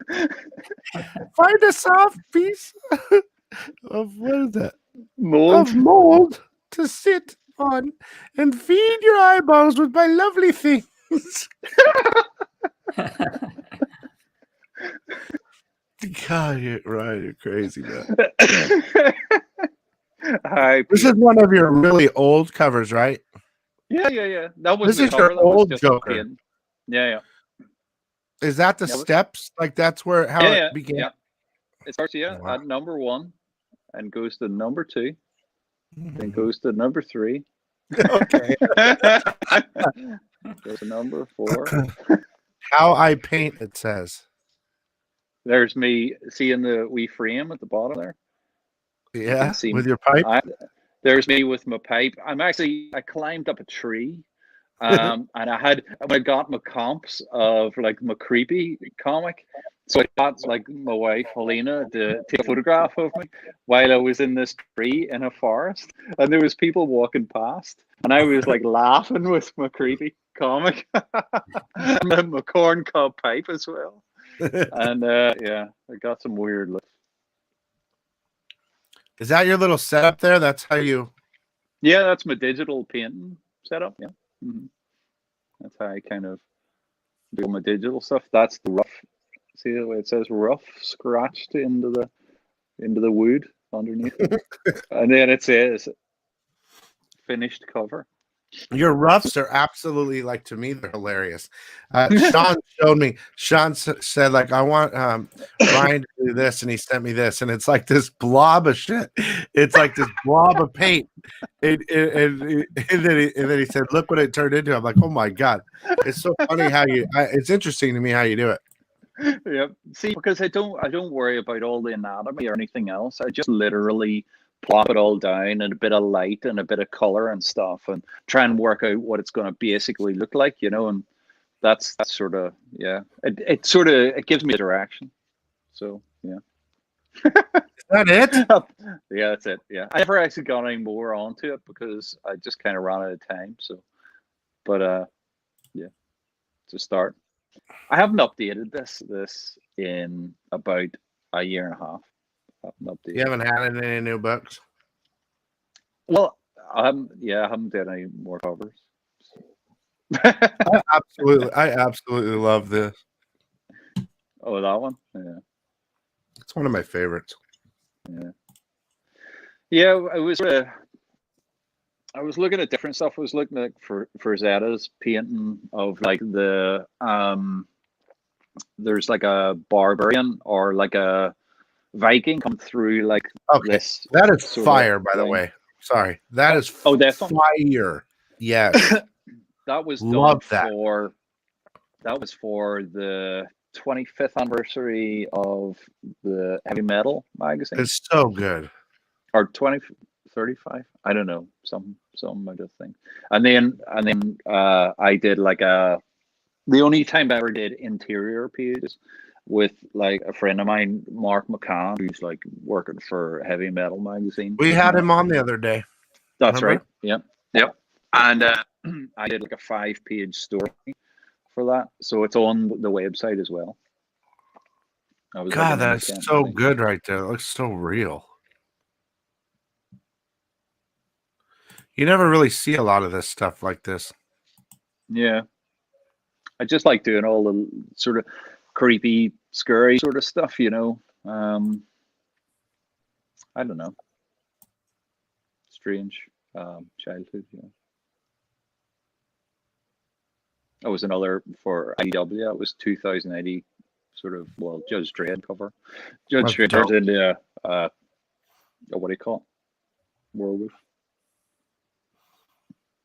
Find a soft piece of what is that? Mold. Of mold to sit on and feed your eyeballs with my lovely things. God, you're crazy, man. This is one of your really old covers, right? Yeah. That was This the is your cover, that was old just Joker. paint. Yeah. Is that the steps? Like that's where it began? Yeah. It starts Wow. at number 1 and goes to number 2, then goes to number 3. Okay. Goes to number 4. How I paint, it says. There's me seeing the wee frame at the bottom there. Yeah, see with your pipe. There's me with my pipe. I climbed up a tree, and I got my comps of like my creepy comic. So I got like my wife Helena to take a photograph of me while I was in this tree in a forest, and there was people walking past, and I was like laughing with my creepy comic and my corn cob pipe as well. And I got some weird looks. Is that your little setup there? That's how you. Yeah, that's my digital painting setup. Yeah. Mm-hmm. That's how I kind of do my digital stuff. That's the rough. See the way it says rough scratched into the wood underneath it, and then it says finished cover. Your roughs are absolutely, like, to me, they're hilarious. Sean showed me. Sean said, like, I want Ryan to do this, and he sent me this, and it's like this blob of shit. It's like this blob of paint, and then he said, "Look what it turned into." I'm like, "Oh my god!" It's so funny how you. It's interesting to me how you do it. Yeah. See, because I don't worry about all the anatomy or anything else. I just literally plop it all down and a bit of light and a bit of color and stuff, and try and work out what it's going to basically look like, and that's sort of, yeah. It gives me a direction. So yeah. Is that it? Yeah, that's it. Yeah, I never actually got any more onto it because I just kind of ran out of time. So, but yeah, to start. I haven't updated this in about a year and a half. I haven't updated. You haven't had any new books? Well, I haven't done any more covers. I absolutely love this. Oh, that one? Yeah. It's one of my favorites. Yeah, I was looking at different stuff. I was looking at for Zeta's painting of like the there's like a barbarian or like a Viking come through like this. That is fire, by the way. Sorry. That is fire. Yes. That was Love done that was for the 25th anniversary of the Heavy Metal magazine. It's so good. Or 35, I don't know, some I just think. And then I did like the only time I ever did interior pages with like a friend of mine, Mark McCann, who's like working for Heavy Metal magazine. We had him on the other day. That's right. Yep. And I did like a 5-page story for that, so it's on the website as well. God, that's so good right there. It looks so real. You never really see a lot of this stuff like this. Yeah. I just like doing all the sort of creepy, scary sort of stuff, I don't know. Strange childhood, That was another for IDW. That was 2080 sort of, Judge Dredd cover. Judge Dredd turns into what do you call it? Werewolf.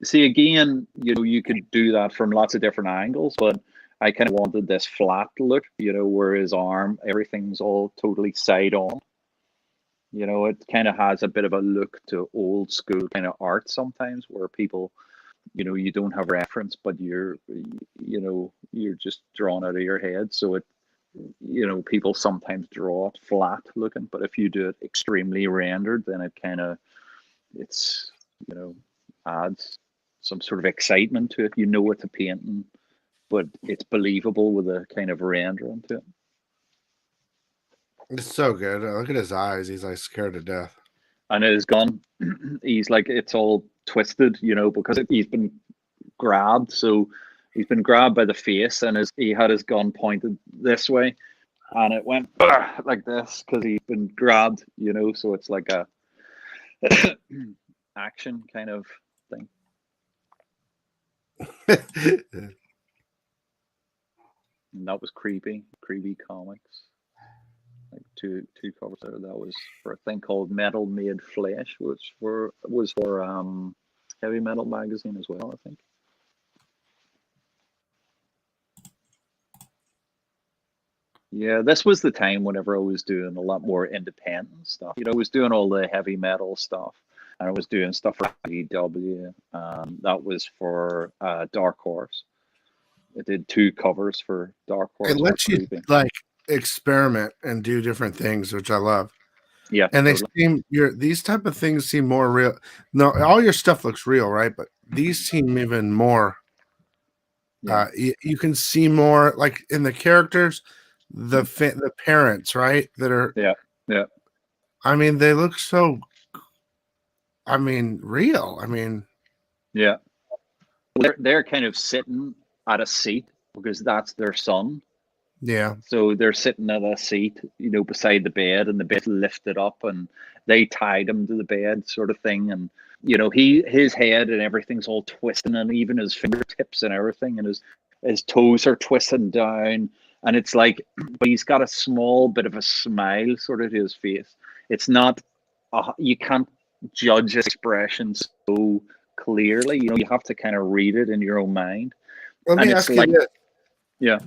See, again, you could do that from lots of different angles, but I kind of wanted this flat look, where his arm, everything's all totally side on. It kind of has a bit of a look to old school kind of art sometimes, where people, you don't have reference, but you're just drawn out of your head. So it, people sometimes draw it flat looking, but if you do it extremely rendered, then it kind of, it's, adds some sort of excitement to it. It's a painting, but it's believable with a kind of render into it. It's so good. Look at his eyes. He's like scared to death. And his gun, he's like, it's all twisted, because he's been grabbed. So he's been grabbed by the face, and he had his gun pointed this way, and it went like this because he's been grabbed, so it's like a action kind of thing. And that was creepy comics. Like two covers there. That was for a thing called Metal Made Flesh, which was for Heavy Metal magazine as well, I think. Yeah, this was the time whenever I was doing a lot more independent stuff. I was doing all the heavy metal stuff, and I was doing stuff for IDW. That was for Dark Horse. I did 2 covers for Dark Horse. It lets you like experiment and do different things, which I love. Yeah, and these type of things seem more real. No, all your stuff looks real, right? But these seem even more. Yeah. You can see more, like in the characters, the parents, right? That are yeah. I mean, they look so. I mean, real. I mean, yeah. They're kind of sitting at a seat because that's their son. Yeah. So they're sitting at a seat, you know, beside the bed, and the bed lifted up, and they tied him to the bed, sort of thing. And you know, his head and everything's all twisting, and even his fingertips and everything, and his toes are twisting down. And it's like, but he's got a small bit of a smile, sort of, to his face. It's not, you can't judge his expression so clearly. You know, you have to kind of read it in your own mind. Let me And ask it's you like, this. yeah.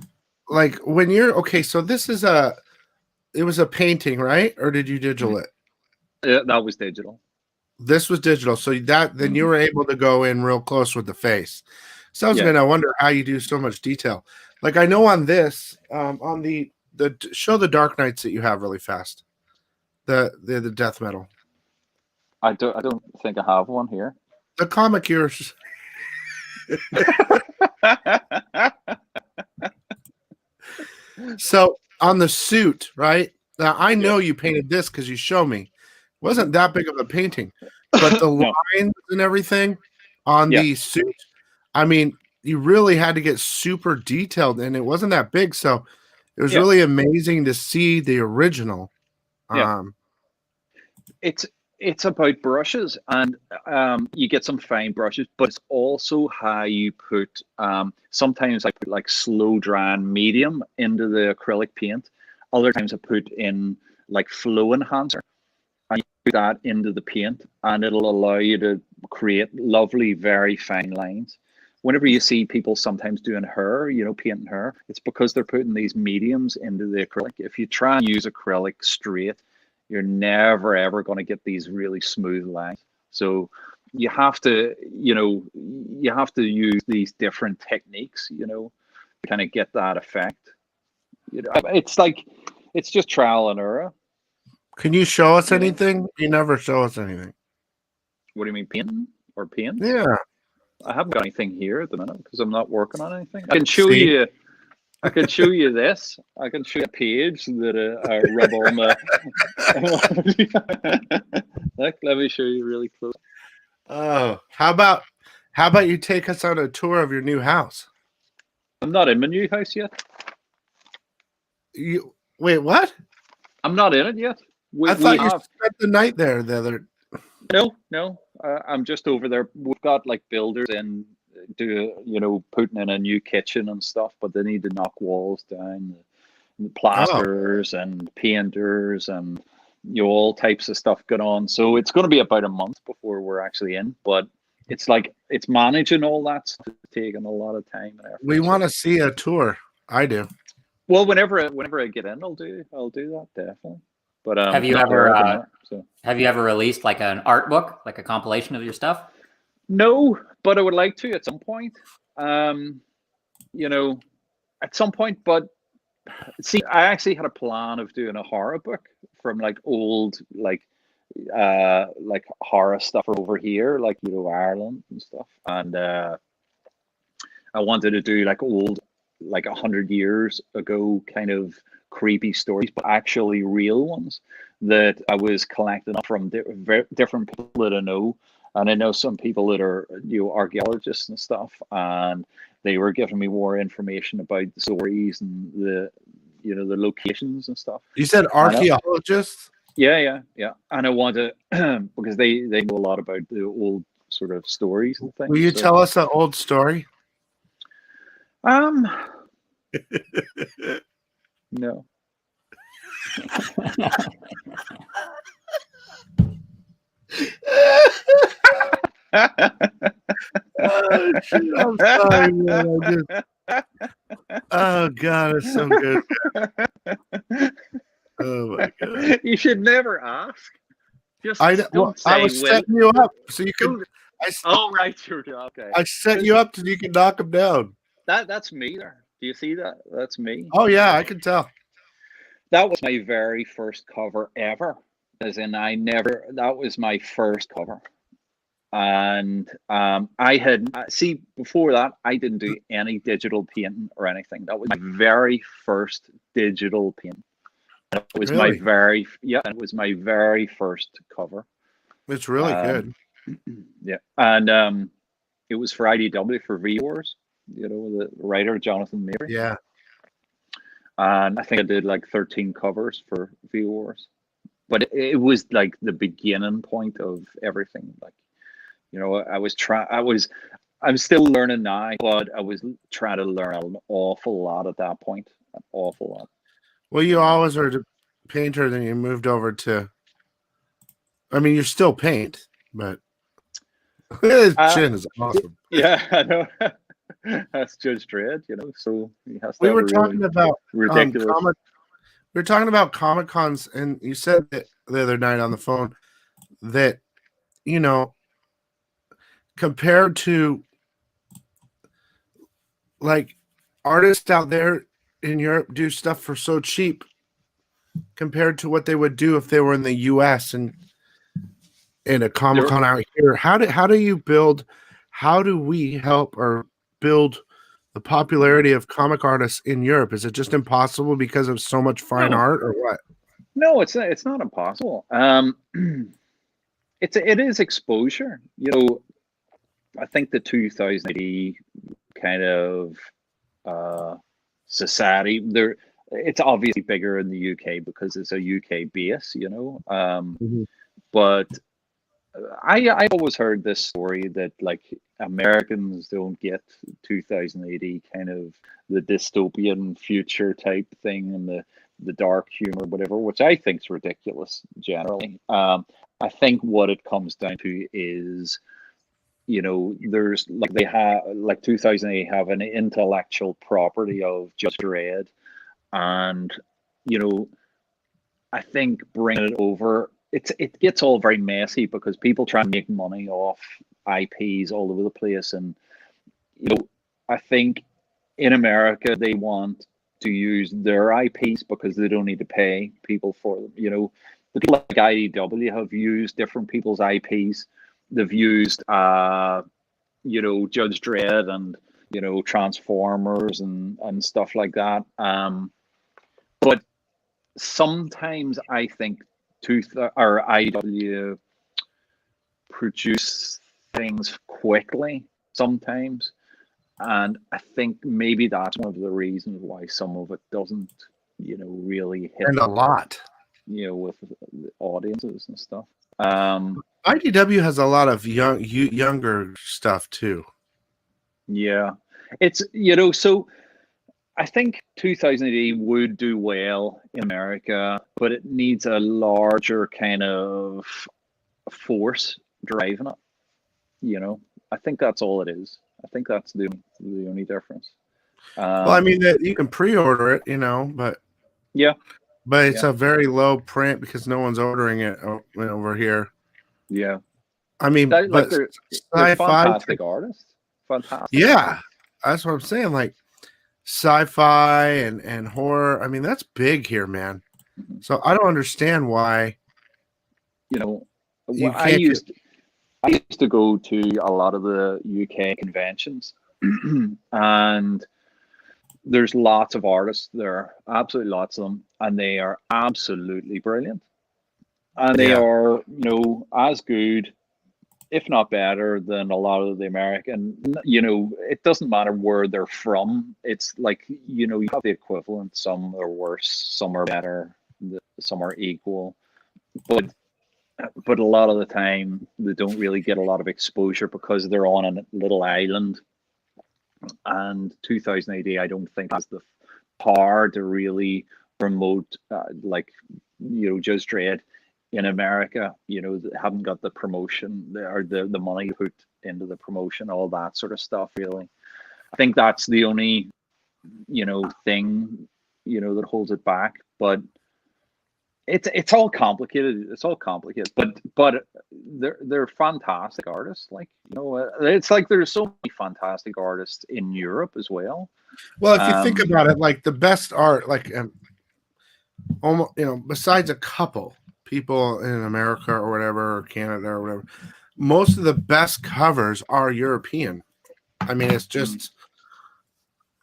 Like when you're okay, so this is it was a painting, right? Or did you digital it? That was digital. This was digital. So that then you were able to go in real close with the face. So I was gonna wonder how you do so much detail. Like I know on this, on the show the Dark Knights that you have really fast. The death metal. I don't think I have one here. The comic yours. So on the suit, right? Now I know you painted this because you show me. It wasn't that big of a painting, but the lines and everything on the suit. I mean, you really had to get super detailed, and it wasn't that big, so it was really amazing to see the original. It's about brushes, and you get some fine brushes, but it's also how you put. Sometimes I put like slow drying medium into the acrylic paint. Other times I put in like flow enhancer, and you put that into the paint, and it'll allow you to create lovely, very fine lines. Whenever you see people sometimes doing hair, you know, painting hair, it's because they're putting these mediums into the acrylic. If you try and use acrylic straight, you're never ever going to get these really smooth lines. So you have to, you know, you have to use these different techniques, you know, to kind of get that effect. You know, it's like, it's just trial and error. Can you show us anything? You never show us anything. What do you mean, painting or paint? Yeah. I haven't got anything here at the minute because I'm not working on anything. I can show you. I can show you this. I can show you a page that I rub on the. Look, let me show you really close. Oh, how about you take us on a tour of your new house? I'm not in my new house yet. You wait, what? I'm not in it yet. I thought you spent the night there the other. No. I'm just over there. We've got like builders in, putting in a new kitchen and stuff, but they need to knock walls down, and plasters and painters and all types of stuff going on. So it's going to be about a month before we're actually in, but it's like it's managing all that, taking a lot of time and effort. We want to see a tour. I do. Well, whenever I get in, I'll do that definitely. But have you ever released like an art book, like a compilation of your stuff? No, but I would like to at some point. At some point. But see, I actually had a plan of doing a horror book from like old like horror stuff over here, like Ireland and stuff. And I wanted to do like old, like 100 years ago kind of creepy stories, but actually real ones that I was collecting up from different people that I know. And I know some people that are archaeologists and stuff, and they were giving me more information about the stories and the locations and stuff. You said archaeologists? Yeah. And I want to because they know a lot about the old sort of stories and things. Will you tell us an old story? No. Oh, shit, I'm sorry, man. Oh God, it's so good. Oh my God! You should never ask. I was setting you up so you could. Right, you're okay. I set you up so you can knock them down. That's me there. Do you see that? That's me. Oh yeah, I can tell. That was my very first cover ever. As in, that was my first cover. And I had, before that, I didn't do any digital painting or anything. That was my very first digital painting. It was really? it was my very first cover. It's really good. Yeah. And it was for IDW, for V-Wars. You know, the writer Jonathan Mary. Yeah. And I think I did like 13 covers for V-Wars. But it was like the beginning point of everything. Like, you know, I'm still learning now, but I was trying to learn an awful lot at that point. An awful lot. Well, you always were a painter, then you moved over to. I mean, you're still paint, but his chin is awesome. Yeah, I know. That's Judge Dredd, you know. So he has to. We were talking about ridiculous. We were talking about Comic Cons, and you said that the other night on the phone that, you know, compared to like artists out there in Europe do stuff for so cheap compared to what they would do if they were in the US and in a Comic Con out here. How do you build, how do we help or build the popularity of comic artists in Europe? Is it just impossible because of so much fine art, or what? No, it's not impossible. It is exposure. You know, I think the 2000 kind of society there, it's obviously bigger in the UK because it's a UK base, you know. But I always heard this story that like Americans don't get 2080 kind of the dystopian future type thing and the dark humor, whatever, which I think is ridiculous generally. I think what it comes down to is, you know, there's like they have like 2008 have an intellectual property of Judge Dredd, and you know, I think bringing it over, it gets all very messy because people try and make money off IPs all over the place, and you know, I think in America they want to use their IPs because they don't need to pay people for them. You know, the people like IDW have used different people's IPs. They've used, you know, Judge Dredd and, you know, Transformers and stuff like that. But sometimes I think IDW produce things quickly sometimes. And I think maybe that's one of the reasons why some of it doesn't, you know, really hit. And a lot. You know, with audiences and stuff. IDW has a lot of younger stuff too. Yeah, it's, you know, so I think 2080 would do well in America, but it needs a larger kind of force driving it. You know, I think that's all it is. I think that's the only difference. Well, I mean that you can pre-order it, you know, but yeah. But it's a very low print because no one's ordering it over here. Yeah. I mean, but they're sci-fi, fantastic artists. Fantastic. Yeah. That's what I'm saying. Like sci-fi and horror. I mean, that's big here, man. So I don't understand why. You know, I used to go to a lot of the UK conventions and there's lots of artists there, absolutely lots of them, and they are absolutely brilliant. And they are, you know, as good, if not better, than a lot of the American. You know, it doesn't matter where they're from. It's like, you know, you have the equivalent. Some are worse, some are better, some are equal. But a lot of the time, they don't really get a lot of exposure because they're on a little island. And 2080, I don't think has the power to really promote, like, you know, Judge Dredd in America. You know, haven't got the promotion or the money put into the promotion, all that sort of stuff. Really, I think that's the only, you know, thing, you know, that holds it back. But it's all complicated. It's all complicated. But they're fantastic artists. Like, you know, it's like there's so many fantastic artists in Europe as well. Well, if you think about it, like the best art, like almost, you know, besides a couple people in America or whatever, or Canada or whatever, most of the best covers are European. I mean, it's just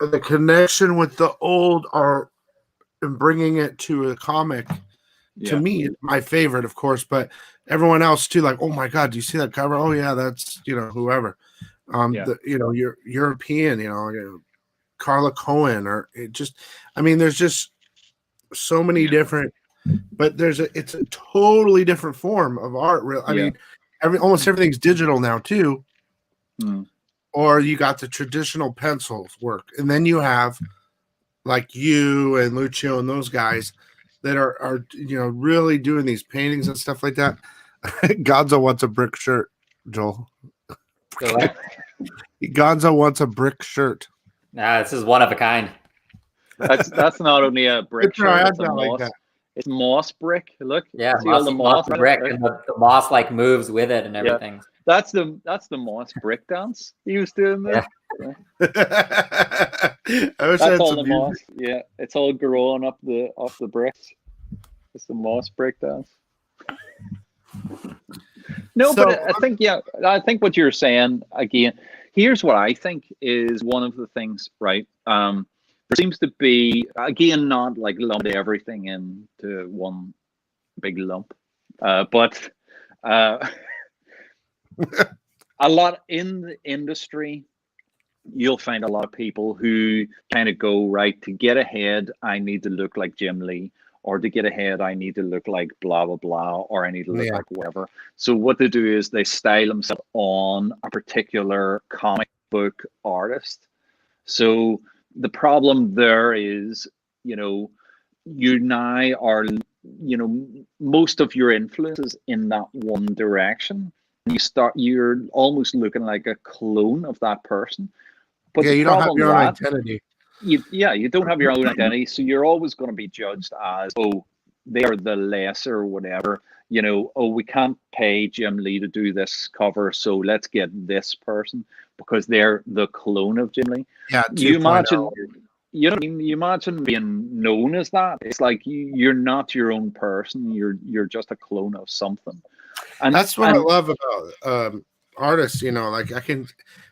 the connection with the old art and bringing it to a comic. To me, my favorite, of course, but everyone else too, like, oh my God, do you see that cover? Oh yeah, that's, you know, whoever. You're European, Carla Cohen, or I mean, there's just so many different, but it's a totally different form of art. I mean, almost everything's digital now too. Or you got the traditional pencils work, and then you have like you and Lucio and those guys that are really doing these paintings and stuff like that. Gonzo wants a brick shirt, Joel. Gonzo wants a brick shirt. Nah, this is one of a kind. That's not only a brick shirt, it's a moss. Like that. It's moss brick. Look, yeah, see all the moss brick, and the moss like moves with it and everything. Yeah. That's the moss brick dance he was doing there. Yeah. That's all the moss. Yeah, it's all growing up off the bricks. It's the moss brick dance. No, so, but I think what you're saying again. Here's what I think is one of the things, right? There seems to be, again, not like lumped everything into one big lump, but a lot in the industry, you'll find a lot of people who kind of go, right, to get ahead, I need to look like Jim Lee, or to get ahead, I need to look like blah, blah, blah, or I need to look like whatever. So what they do is they style themselves on a particular comic book artist. So the problem there is, you now are, most of your influences in that one direction. You're almost looking like a clone of that person. But you don't have your own identity. You don't have your own identity, so you're always going to be judged as, oh, they are the lesser whatever. We can't pay Jim Lee to do this cover, so let's get this person because they're the clone of Jim Lee. Yeah, you imagine, you imagine being known as that. It's like you're not your own person. You're just a clone of something. And that's what I love about artists. Like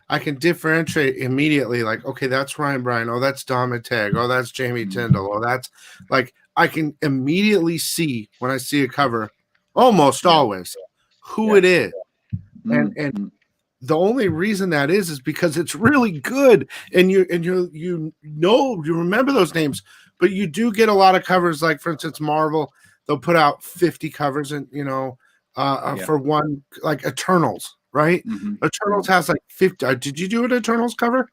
I can differentiate immediately. Like, okay, that's Ryan Bryan. Oh, that's Don Mateg. Oh, that's Jamie Tyndall. Oh, that's like I can immediately see when I see a cover, almost always, who it is. And the only reason that is because it's really good, and you remember those names, but you do get a lot of covers. Like for instance, Marvel, they'll put out 50 covers, and for one, like Eternals. Right? Eternals has like 50. Did you do an Eternals cover?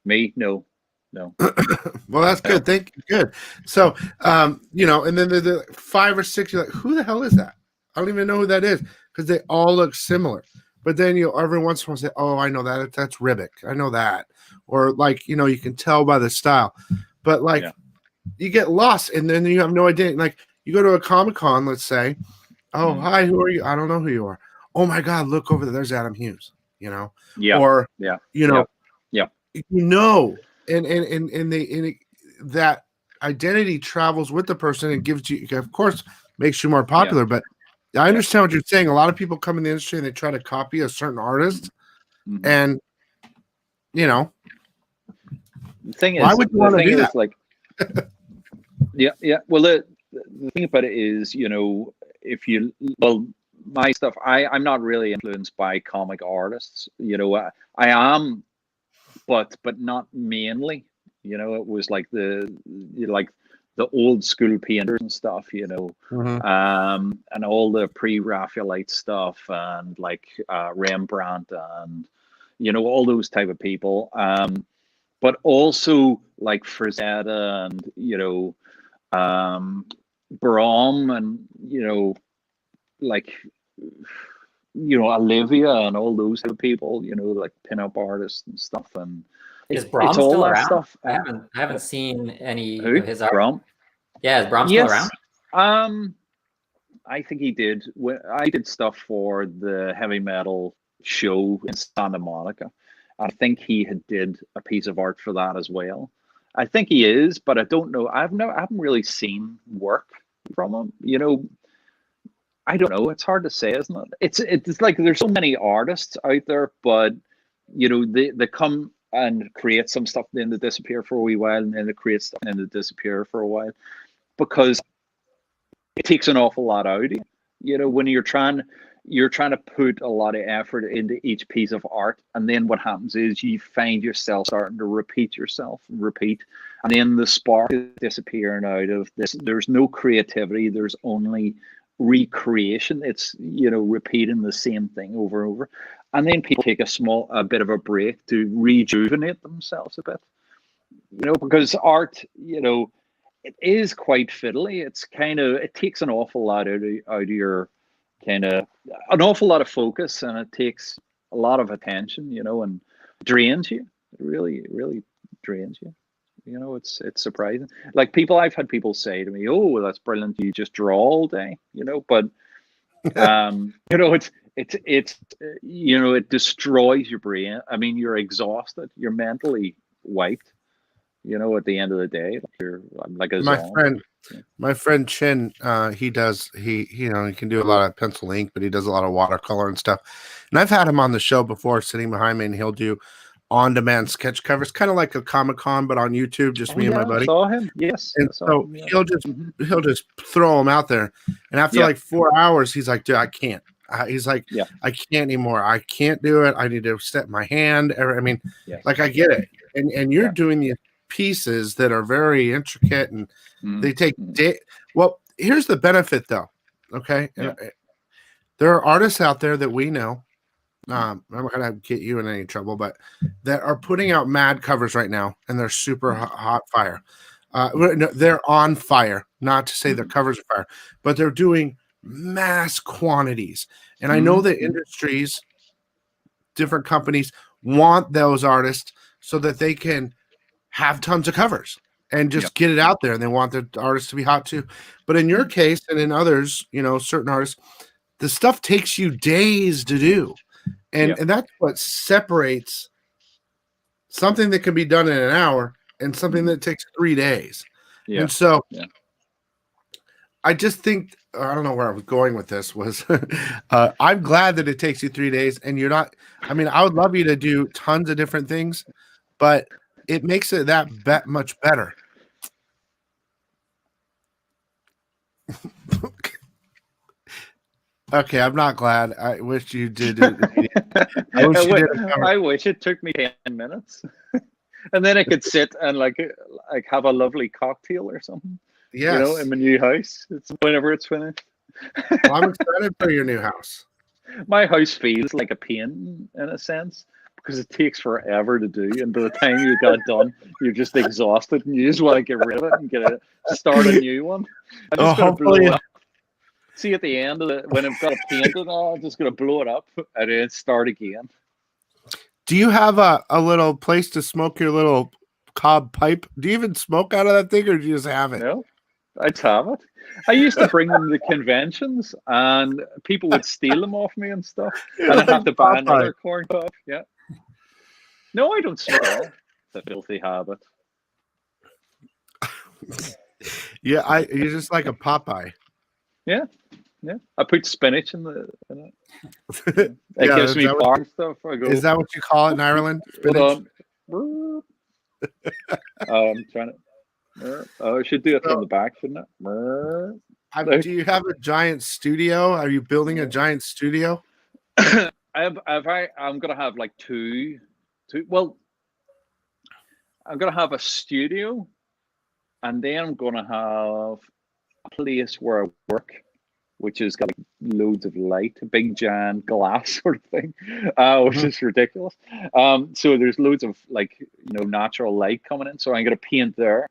Me? No. Well, that's good. Thank you. Good. So, and then the 5 or 6, you're like, who the hell is that? I don't even know who that is because they all look similar. But then every once in a while say, oh, I know that. That's Ribic. I know that. Or like, you can tell by the style. But like, you get lost and then you have no idea. Like, you go to a Comic-Con, let's say, oh, hi, who are you? I don't know who you are. Oh my God, look over there. There's Adam Hughes, or, and that identity travels with the person and gives you, of course, makes you more popular. But I understand what you're saying. A lot of people come in the industry and they try to copy a certain artist. And, the thing is, why would you want to do that? Like, Well, the thing about it is, my stuff, I'm not really influenced by comic artists. I am, but not mainly. It was like the old school painters and stuff, and all the pre-Raphaelite stuff, and like Rembrandt, and all those type of people. But also like Frazetta and Brom, and like Olivia and all those type of people, like pin-up artists and stuff. And is Brom it's all still that around? stuff. I haven't seen any Who? of his art. Brom? Yeah, is Brom still around? I think he did. I did stuff for the heavy metal show in Santa Monica. I think he did a piece of art for that as well. I think he is, but I don't know. I haven't really seen work from him. I don't know. It's hard to say, isn't it? It's like there's so many artists out there, but they come and create some stuff, then they disappear for a wee while, and then they create stuff, and then they disappear for a while, because it takes an awful lot out of you. When you're trying, you're trying to put a lot of effort into each piece of art, and then what happens is you find yourself starting to repeat yourself and repeat, and then the spark is disappearing out of this. There's no creativity, there's only recreation. It's, you know, repeating the same thing over and over, and then people take a bit of a break to rejuvenate themselves a bit, you know, because art, you know, it is quite fiddly. It's kind of, it takes an awful lot out of your kind of, an awful lot of focus, and it takes a lot of attention, you know, and drains you. It really drains you. You know, it's surprising. Like I've had people say to me, "Oh, well, that's brilliant. You just draw all day," you know, but you know, it's you know, it destroys your brain. I mean, you're exhausted. You're mentally wiped. You know, at the end of the day, I'm like a zombie. My friend Chin, he you know, he can do a lot of pencil ink, but he does a lot of watercolor and stuff. And I've had him on the show before, sitting behind me, and he'll do on-demand sketch covers, kind of like a Comic-Con, but on YouTube, just me and my buddy. I saw him. Yes. And so him, yeah. he'll just throw them out there, and after like 4 hours, he's like, "Dude, I can't." He's like, "I can't anymore. I can't do it. I need to step my hand." I mean, like, I get it, and you're doing these pieces that are very intricate, and they take well, here's the benefit though. Okay, there are artists out there that we know, I'm not gonna get you in any trouble, but that are putting out mad covers right now, and they're super hot fire. They're on fire, not to say their covers are fire, but they're doing mass quantities, and I know that industries, different companies want those artists so that they can have tons of covers and just get it out there, and they want the artists to be hot too. But in your case, and in others, you know, certain artists, the stuff takes you days to do, and that's what separates something that can be done in an hour and something that takes 3 days. And so I just think, I don't know where I was going with this, was I'm glad that it takes you 3 days, and you're not, I mean, I would love you to do tons of different things, but it makes it that much better. Okay, I'm not glad. I wish you did it. I wish it took me 10 minutes, and then I could sit and like have a lovely cocktail or something. Yes. You know, in my new house. It's whenever it's finished. Well, I'm excited for your new house. My house feels like a pain in a sense, because it takes forever to do, and by the time you got done, you're just exhausted, and you just want to get rid of it and start a new one. I'm just going to blow it up. See, at the end of it, when I've got to paint it all, I'm just going to blow it up and then start again. Do you have a little place to smoke your little cob pipe? Do you even smoke out of that thing, or do you just have it? No, I have it. I used to bring them to conventions, and people would steal them off me and stuff, and I'd have to buy another corn cob. Yeah. No, I don't smoke. It's a filthy habit. You're just like a Popeye. Yeah. I put spinach in it. It gives me bar and stuff. Is that what you call it in Ireland? Spinach? I'm trying to. I should do it from the back, shouldn't it? Do you have a giant studio? Are you building a giant studio? I'm gonna have like two. Well, I'm gonna have a studio, and then I'm gonna have a place where I work, which has got like loads of light, a big giant glass sort of thing, which is ridiculous. So there's loads of like, you know, natural light coming in. So I'm gonna paint there,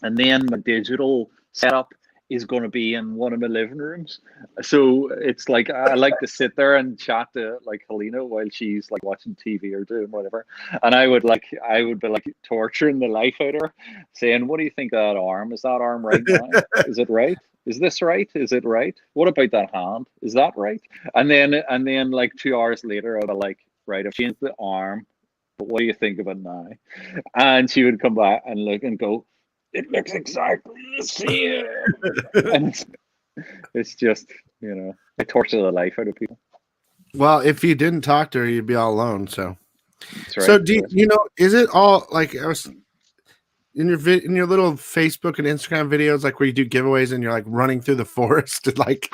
and then my digital setup is going to be in one of my living rooms. So it's like, I like to sit there and chat to like Helena while she's like watching TV or doing whatever. And I would be like torturing the life out of her, saying, what do you think of that arm? Is that arm right now? Is it right? Is this right? Is it right? What about that hand? Is that right? And then like 2 hours later, I'd be like, right, I've changed the arm, but what do you think of it now? And she would come back and look and go, it looks exactly the same. And it's just, you know, I torture the life out of people. Well, if you didn't talk to her, you'd be all alone. So, that's right. So do you know? Is it all like in your little Facebook and Instagram videos, like where you do giveaways and you're like running through the forest and like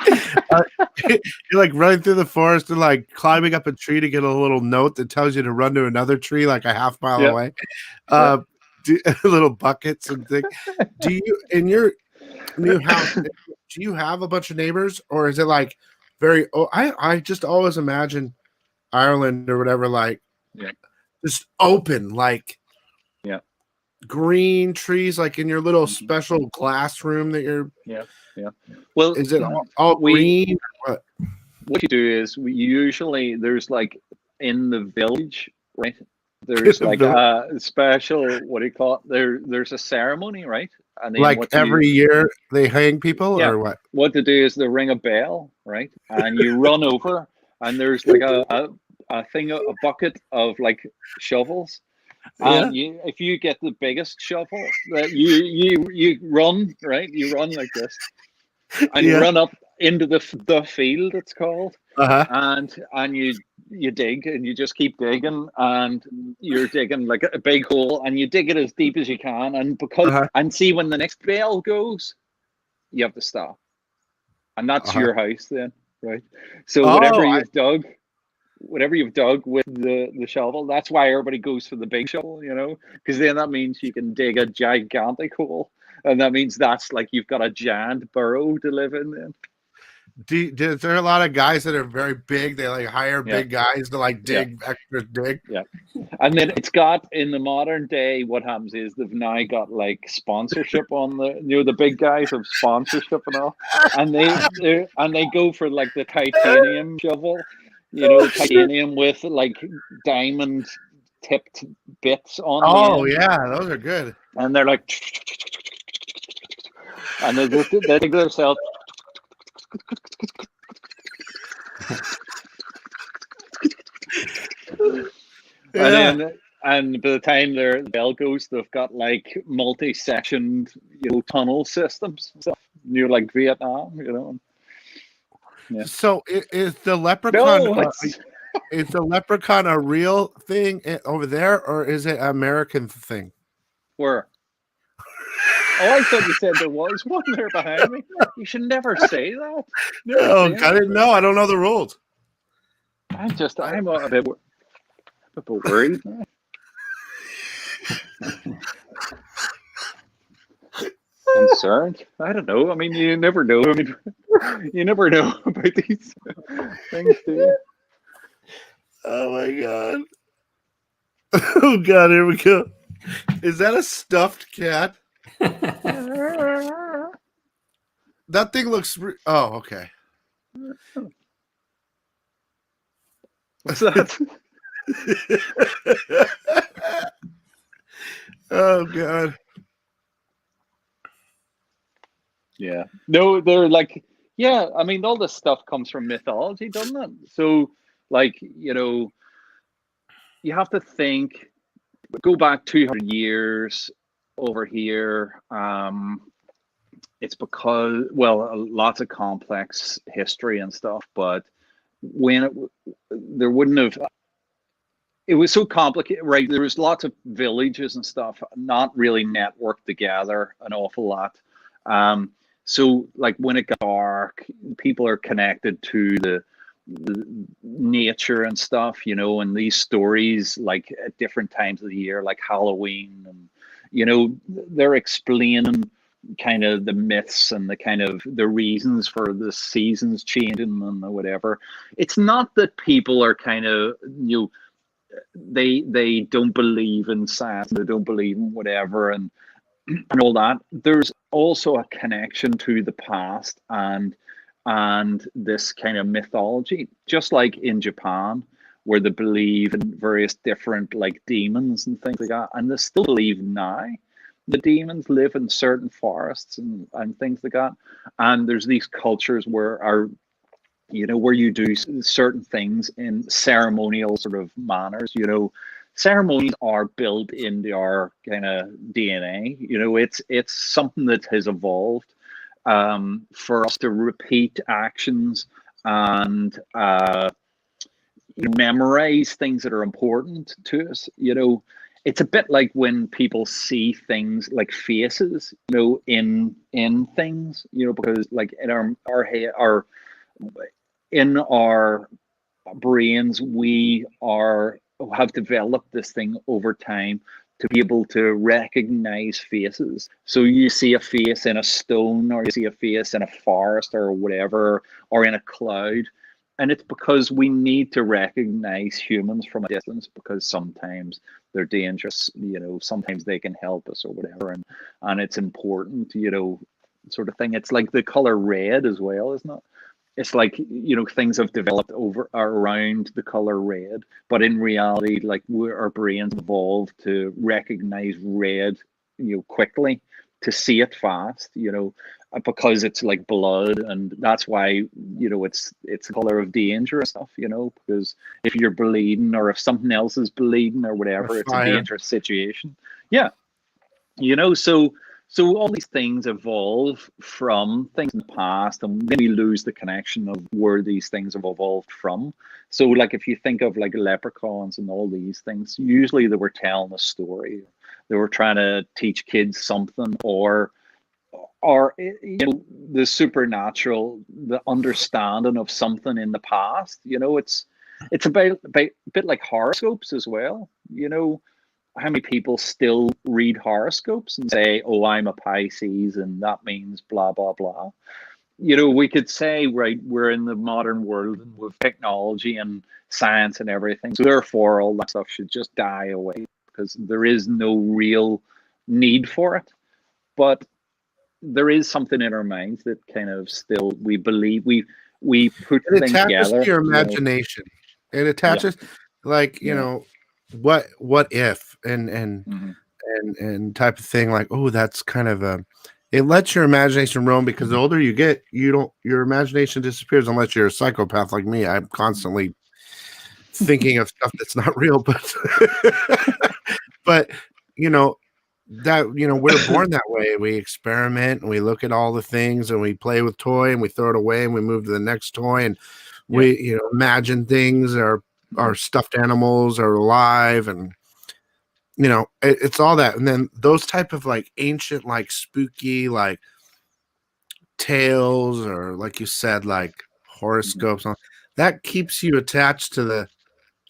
you're like running through the forest and like climbing up a tree to get a little note that tells you to run to another tree like a half mile away. Little buckets and things. Do you in your new house? Do you have a bunch of neighbors, or is it like very? Oh, I just always imagine Ireland or whatever, like just open, like green trees, like in your little special glass room that you're. Well, is it all green? Or what you do is there's like in the village, right? There's like a special, what do you call it? There's a ceremony, right? And then like every year they hang people, or what? What to do is they ring a bell, right? And you run over, and there's like a bucket of like shovels. And if you get the biggest shovel, that you run, right? You run like this, and you run up into the field, it's called, and you dig, and you just keep digging, and you're digging like a big hole, and you dig it as deep as you can, and and see when the next bell goes, you have to stop, and that's your house then, right? So whatever you've dug with the shovel, that's why everybody goes for the big shovel, because then that means you can dig a gigantic hole, and that means that's like you've got a giant burrow to live in then. Is there a lot of guys that are very big? They like hire big guys to like dig extra dig. Yeah, and then it's got in the modern day. What happens is they've now got like sponsorship on the big guys have sponsorship and all, and they go for like the titanium shovel, titanium with like diamond tipped bits on. Oh yeah, those are good. And they're like, and they dig themselves. And by the time their bell goes, they've got like multi-sectioned, tunnel systems, stuff, like Vietnam, Yeah. So is the leprechaun? Is the leprechaun a real thing over there, or is it an American thing? Where? Oh, I thought you said there was one there behind me. You should never say that. No, I didn't know. I don't know the rules. I'm a bit worried. Concerned? I don't know. I mean, you never know. I mean, you never know about these things, do you? Oh my god! Oh god! Here we go. Is that a stuffed cat? That thing looks. Oh, okay. What's that? Oh god. Yeah. No, they're like, I mean, all this stuff comes from mythology, doesn't it? So, like, you have to think, go back 200 years over here. It's because, lots of complex history and stuff, but there wouldn't have, it was so complicated, right? There was lots of villages and stuff, not really networked together an awful lot. So like when it got dark, people are connected to the nature and stuff, and these stories like at different times of the year, like Halloween, and they're explaining kind of the myths and the kind of the reasons for the seasons changing and whatever. It's not that people are kind of they don't believe in science, they don't believe in whatever and all that. There's also a connection to the past and this kind of mythology, just like in Japan, where they believe in various different like demons and things like that, and they still believe now the demons live in certain forests and things like that. And there's these cultures where where you do certain things in ceremonial sort of manners. Ceremonies are built into our kind of DNA. It's something that has evolved for us to repeat actions and memorize things that are important to us. it's a bit like when people see things like faces, in things, because like in our head, in our brains, we have developed this thing over time to be able to recognize faces. So you see a face in a stone, or you see a face in a forest or whatever, or in a cloud. And it's because we need to recognize humans from a distance, because sometimes they're dangerous, sometimes they can help us or whatever. And it's important, sort of thing. It's like the color red as well, isn't it? It's like, things have developed around the color red, but in reality, like our brains evolved to recognize red, quickly, to see it fast, because it's like blood, and that's why, it's a color of danger and stuff, because if you're bleeding, or if something else is bleeding or whatever, it's a dangerous situation. Yeah. So all these things evolve from things in the past, and then we lose the connection of where these things have evolved from. So like if you think of like leprechauns and all these things, usually they were telling a story. They were trying to teach kids something, or the supernatural, the understanding of something in the past. It's about a bit like horoscopes as well. How many people still read horoscopes and say, oh, I'm a Pisces and that means blah, blah, blah. We could say, right, we're in the modern world with technology and science and everything. So therefore, all that stuff should just die away, because there is no real need for it. But there is something in our minds that kind of still, we believe, we put It things attaches together. to your imagination. It attaches, like, what if, and type of thing, like, oh, that's kind of it lets your imagination roam, because the older you get, your imagination disappears, unless you're a psychopath like me. I'm constantly thinking of stuff that's not real, but we're born that way. We experiment and we look at all the things, and we play with toy, and we throw it away, and we move to the next toy, and we imagine things. Our stuffed animals are alive, and it's all that. And then those type of like ancient, like spooky, like tales, or like you said, like horoscopes, that keeps you attached to the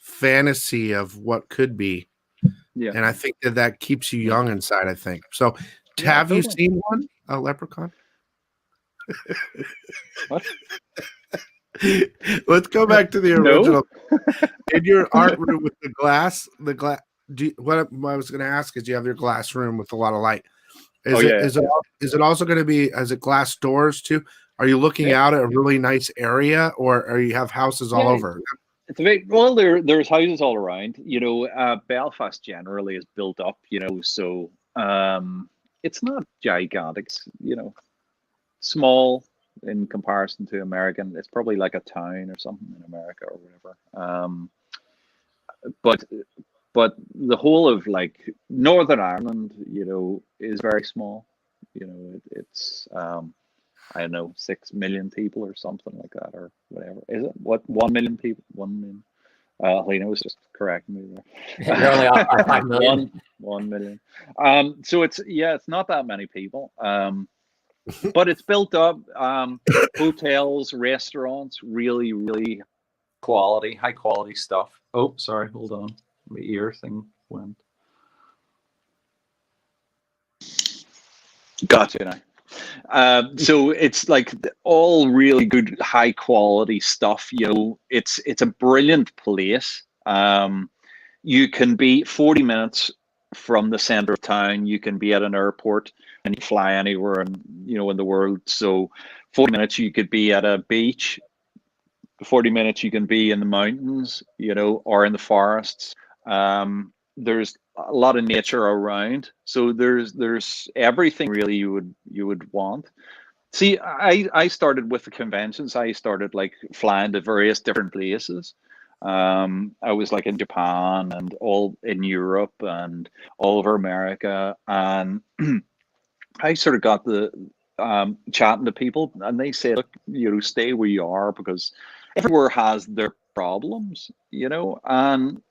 fantasy of what could be. Yeah. And I think that keeps you young inside, I think. So have you seen one, a leprechaun? What? Let's go back to the original. In your art room with the glass, what I was going to ask is, you have your glass room with a lot of light. Is it also going to be, is it glass doors too? Are you looking out at a really nice area, or you have houses all over? It's a bit, well, there's houses all around. Belfast generally is built up. So it's not gigantic. It's, small in comparison to American. It's probably like a town or something in America or whatever. But the whole of like Northern Ireland, is very small. It's I don't know, 6 million people or something like that, or whatever. Is it? What, 1 million people? 1 million. Helena was just correcting me there. You're only off by 5 million. 1 million. So it's not that many people. But it's built up. Hotels, restaurants, really, really high quality stuff. Oh, sorry, hold on. My ear thing went. Gotcha now. So it's like all really good, high quality stuff. It's a brilliant place. You can be 40 minutes from the center of town. You can be at an airport, and you fly anywhere in the world. So 40 minutes you could be at a beach. 40 minutes you can be in the mountains, or in the forests. There's a lot of nature around, so there's everything really you would want. See, I started with the conventions. I started like flying to various different places. I was like in Japan and all in Europe and all over America, and I sort of got the chatting to people, and they said, look, stay where you are, because everywhere has their problems, and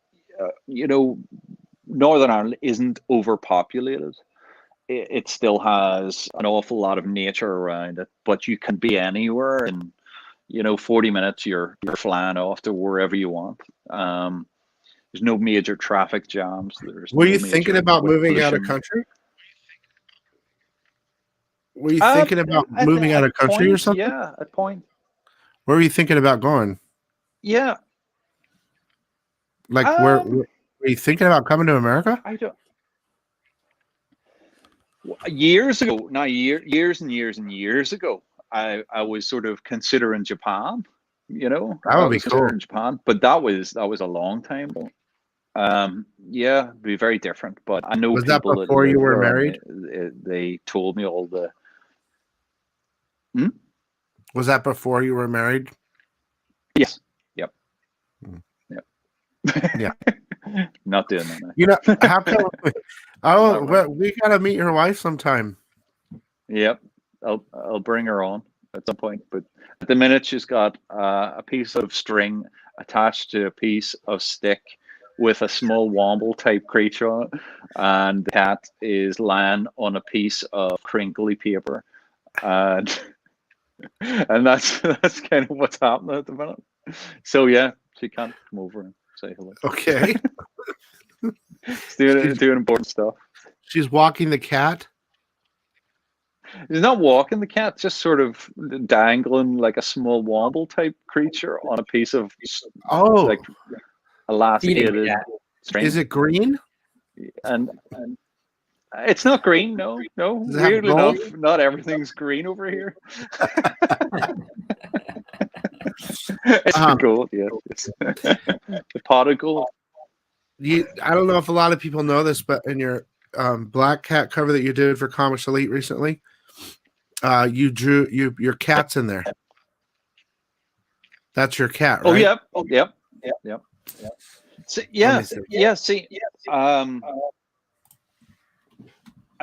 Northern Ireland isn't overpopulated. It still has an awful lot of nature around it, but you can be anywhere in 40 minutes. You're flying off to wherever you want. There's no major traffic jams. Were you thinking about moving out of country? Were you thinking about moving out of country or something? Yeah, at point. Where were you thinking about going? Yeah. Like where were you thinking about coming to America? I don't. Years ago, now years and years and years ago, I was sort of considering Japan. That would be cool. Japan, but that was a long time ago. Yeah, it'd be very different. But I know was that before you were married? They told me all the. Was that before you were married? Yes. Yep. Yep. Yeah. Not doing that now. You know, how come? We gotta meet your wife sometime. Yep, I'll bring her on at some point. But at the minute, she's got a piece of string attached to a piece of stick with a small womble type creature on it, and the cat is lying on a piece of crinkly paper, and that's kind of what's happening at the minute. So yeah, she can't come over and say hello. Okay. doing important stuff. She's walking the cat. She's not walking the cat, just sort of dangling like a small womble type creature on a piece of like elasticated string. Is it green? And it's not green. No. Weirdly enough, not everything's green over here. It's gold, yes. The pot of gold. I don't know if a lot of people know this, but in your black cat cover that you did for Comics Elite recently, you drew your cat's in there. That's your cat, right? Yep. So, yeah. See, I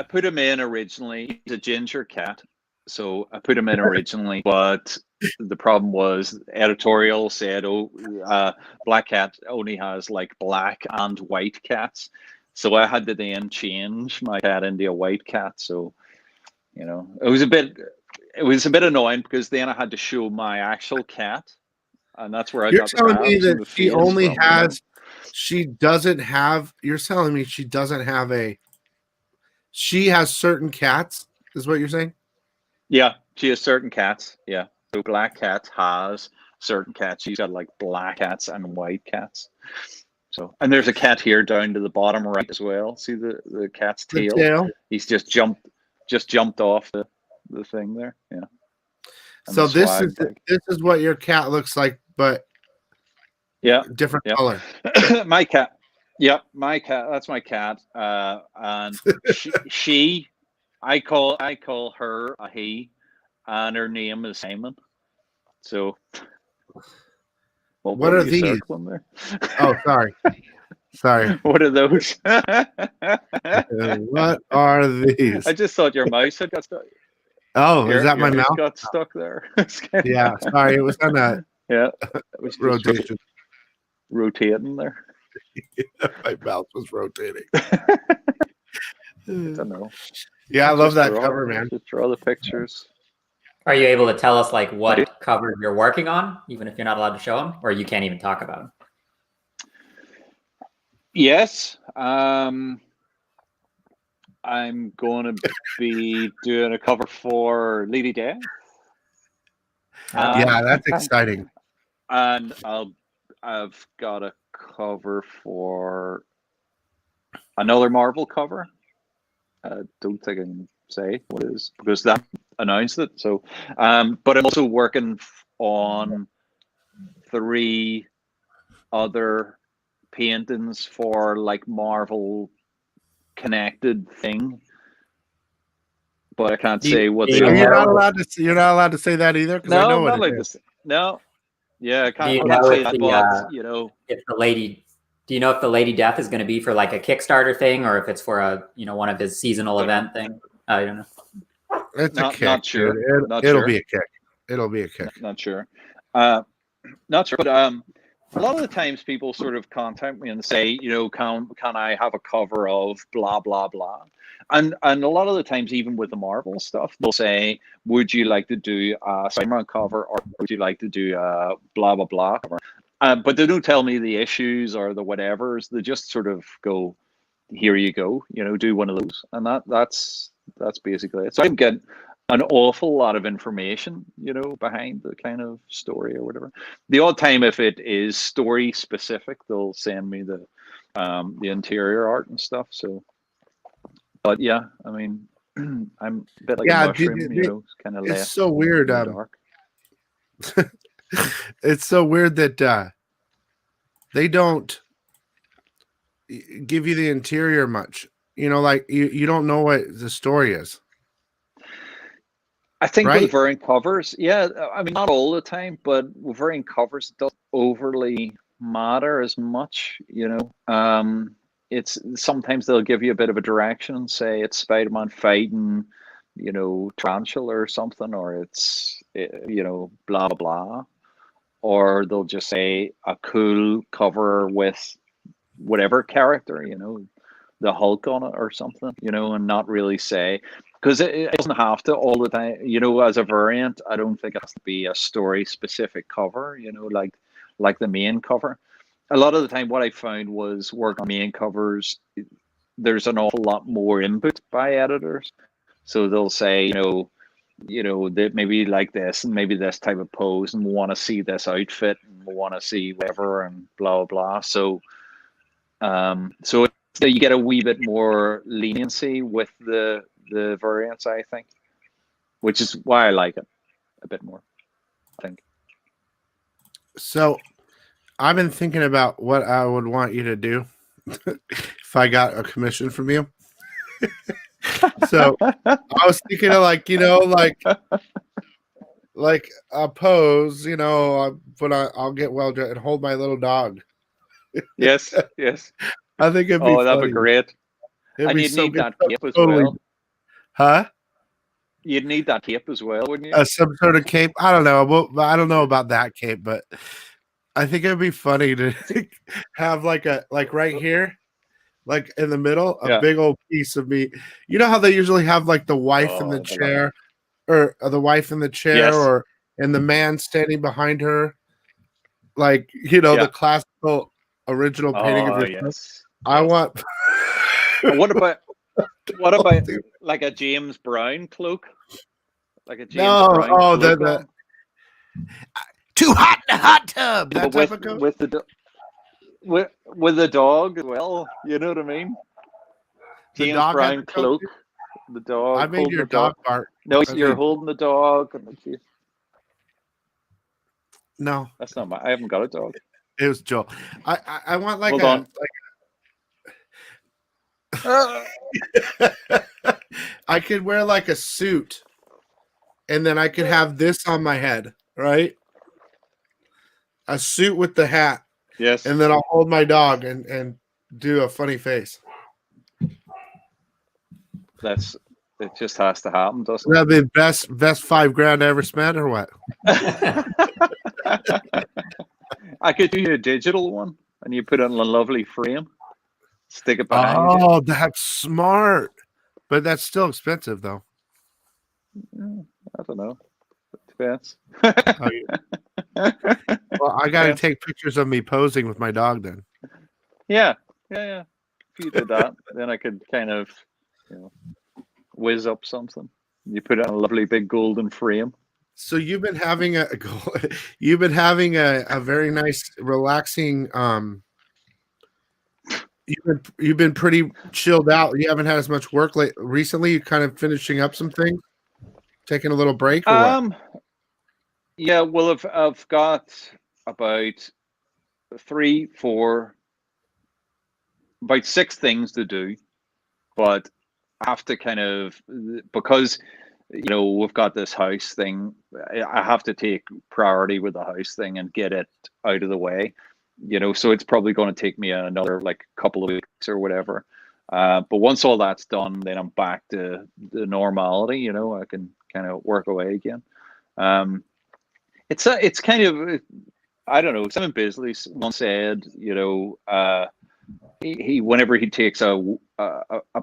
put him in originally. He's a ginger cat, so I put him in originally, but the problem was editorial said, black cat only has like black and white cats. So I had to then change my cat into a white cat. So, it was a bit annoying because then I had to show my actual cat, and that's where You're telling me that she only has, she doesn't have. You're telling me she doesn't have she has certain cats, is what you're saying? Yeah, she has certain cats. Yeah. So black cat has certain cats. She's got like black cats and white cats. So, and there's a cat here down to the bottom right as well. See the cat's tail? He's just jumped off the thing there. Yeah. And so this is what your cat looks like, but different color. My cat. Yep, my cat. That's my cat. And she I call her a he, and her name is Simon. So, what are these? There? Oh, sorry. What are those? What are these? I just thought your mouse had got stuck. Oh, is that my mouse? Got stuck there. Yeah, sorry, it was on that. Yeah, it was rotation, rotating there. My mouse was rotating. I don't know. Yeah, I love that cover, man. Just draw the pictures. Are you able to tell us like what cover you're working on, even if you're not allowed to show them, or you can't even talk about them? Yes, I'm going to be doing a cover for Lady Death. Yeah, that's exciting. And I've got a cover for another Marvel cover. I don't think I can say what it is because that announced it. So, but I'm also working on 3 other paintings for like Marvel connected thing. But I can't say what they are. You're not allowed to say that either. No, I know not what like this. No. Yeah, I can't, Do you I'm not know saying if that, but, if the lady, do you know if the Lady Death is going to be for like a Kickstarter thing or if it's for a, one of his seasonal event thing? I don't know. It's a kick. Not sure. It'll be a kick. It'll be a kick. Not sure. Not sure. But a lot of the times people sort of contact me and say, can I have a cover of blah blah blah, and a lot of the times, even with the Marvel stuff, they'll say, would you like to do a Spider-Man cover, or would you like to do a blah blah blah cover? But they don't tell me the issues or the whatevers. They just sort of go, here you go, do one of those, and that's basically it. So I'm getting an awful lot of information, behind the kind of story or whatever. The odd time, if it is story specific, they'll send me the interior art and stuff. So, but yeah, I mean, I'm a bit like a mushroom, kind of left. It's so weird. In the dark. It's so weird that they don't give you the interior much. Like you don't know what the story is. I think right? With variant covers, yeah, I mean, not all the time, but with variant covers, it doesn't overly matter as much, It's sometimes they'll give you a bit of a direction, say it's Spider-Man fighting, tarantula or something, or it's, blah, blah, blah. Or they'll just say a cool cover with whatever character, the Hulk on it or something, and not really say, because it doesn't have to all the time, as a variant. I don't think it has to be a story specific cover, like the main cover. A lot of the time what I found was work on main covers, there's an awful lot more input by editors. So they'll say, that maybe like this and maybe this type of pose, and we want to see this outfit and we want to see whatever and blah, blah. So you get a wee bit more leniency with the variants, I think, which is why I like it a bit more, I think. So I've been thinking about what I would want you to do if I got a commission from you. So I was thinking of like a pose, but I'll get well dressed and hold my little dog. Yes. I think it'd be funny. That'd be great. And you'd need that cape as well. Huh? You'd need that cape as well, wouldn't you? Some sort of cape. I don't know. I don't know about that cape, but I think it'd be funny to have like right here, like in the middle, a big old piece of me. You know how they usually have like the wife in the chair, or the wife in the chair, and the man standing behind her, like the classical original painting of your. Yes. I want. What about like a James Brown cloak? Like a James Brown cloak. The too hot in the hot tub. That type of coat? With the dog as well. You know what I mean? James Brown cloak. The dog. I made your dog bark. No, you're holding the dog. No, that's not I haven't got a dog. It was Joel. I want like Hold on. I could wear like a suit, and then I could have this on my head, right? A suit with the hat. Yes. And then I'll hold my dog and do a funny face. It just has to happen, doesn't it? That'd be best $5,000 I ever spent, or what? I could do a digital one, and you put it in a lovely frame. Stick it behind you. Oh, that's smart. But that's still expensive, though. I don't know. It depends. Oh, yeah. Well, I got to take pictures of me posing with my dog then. Yeah. If you did that, then I could kind of, whiz up something. You put it in a lovely big golden frame. So you've been having a very nice, relaxing. You've been pretty chilled out. You haven't had as much work recently. You kind of finishing up some things, taking a little break. Or what? Yeah. Well, I've got about 6 things to do, but I have to kind of, because we've got this house thing. I have to take priority with the house thing and get it out of the way. So it's probably going to take me another couple of weeks or whatever. But once all that's done, then I'm back to the normality. I can kind of work away again. It's kind of I don't know. Simon Bisley once said, he whenever he takes a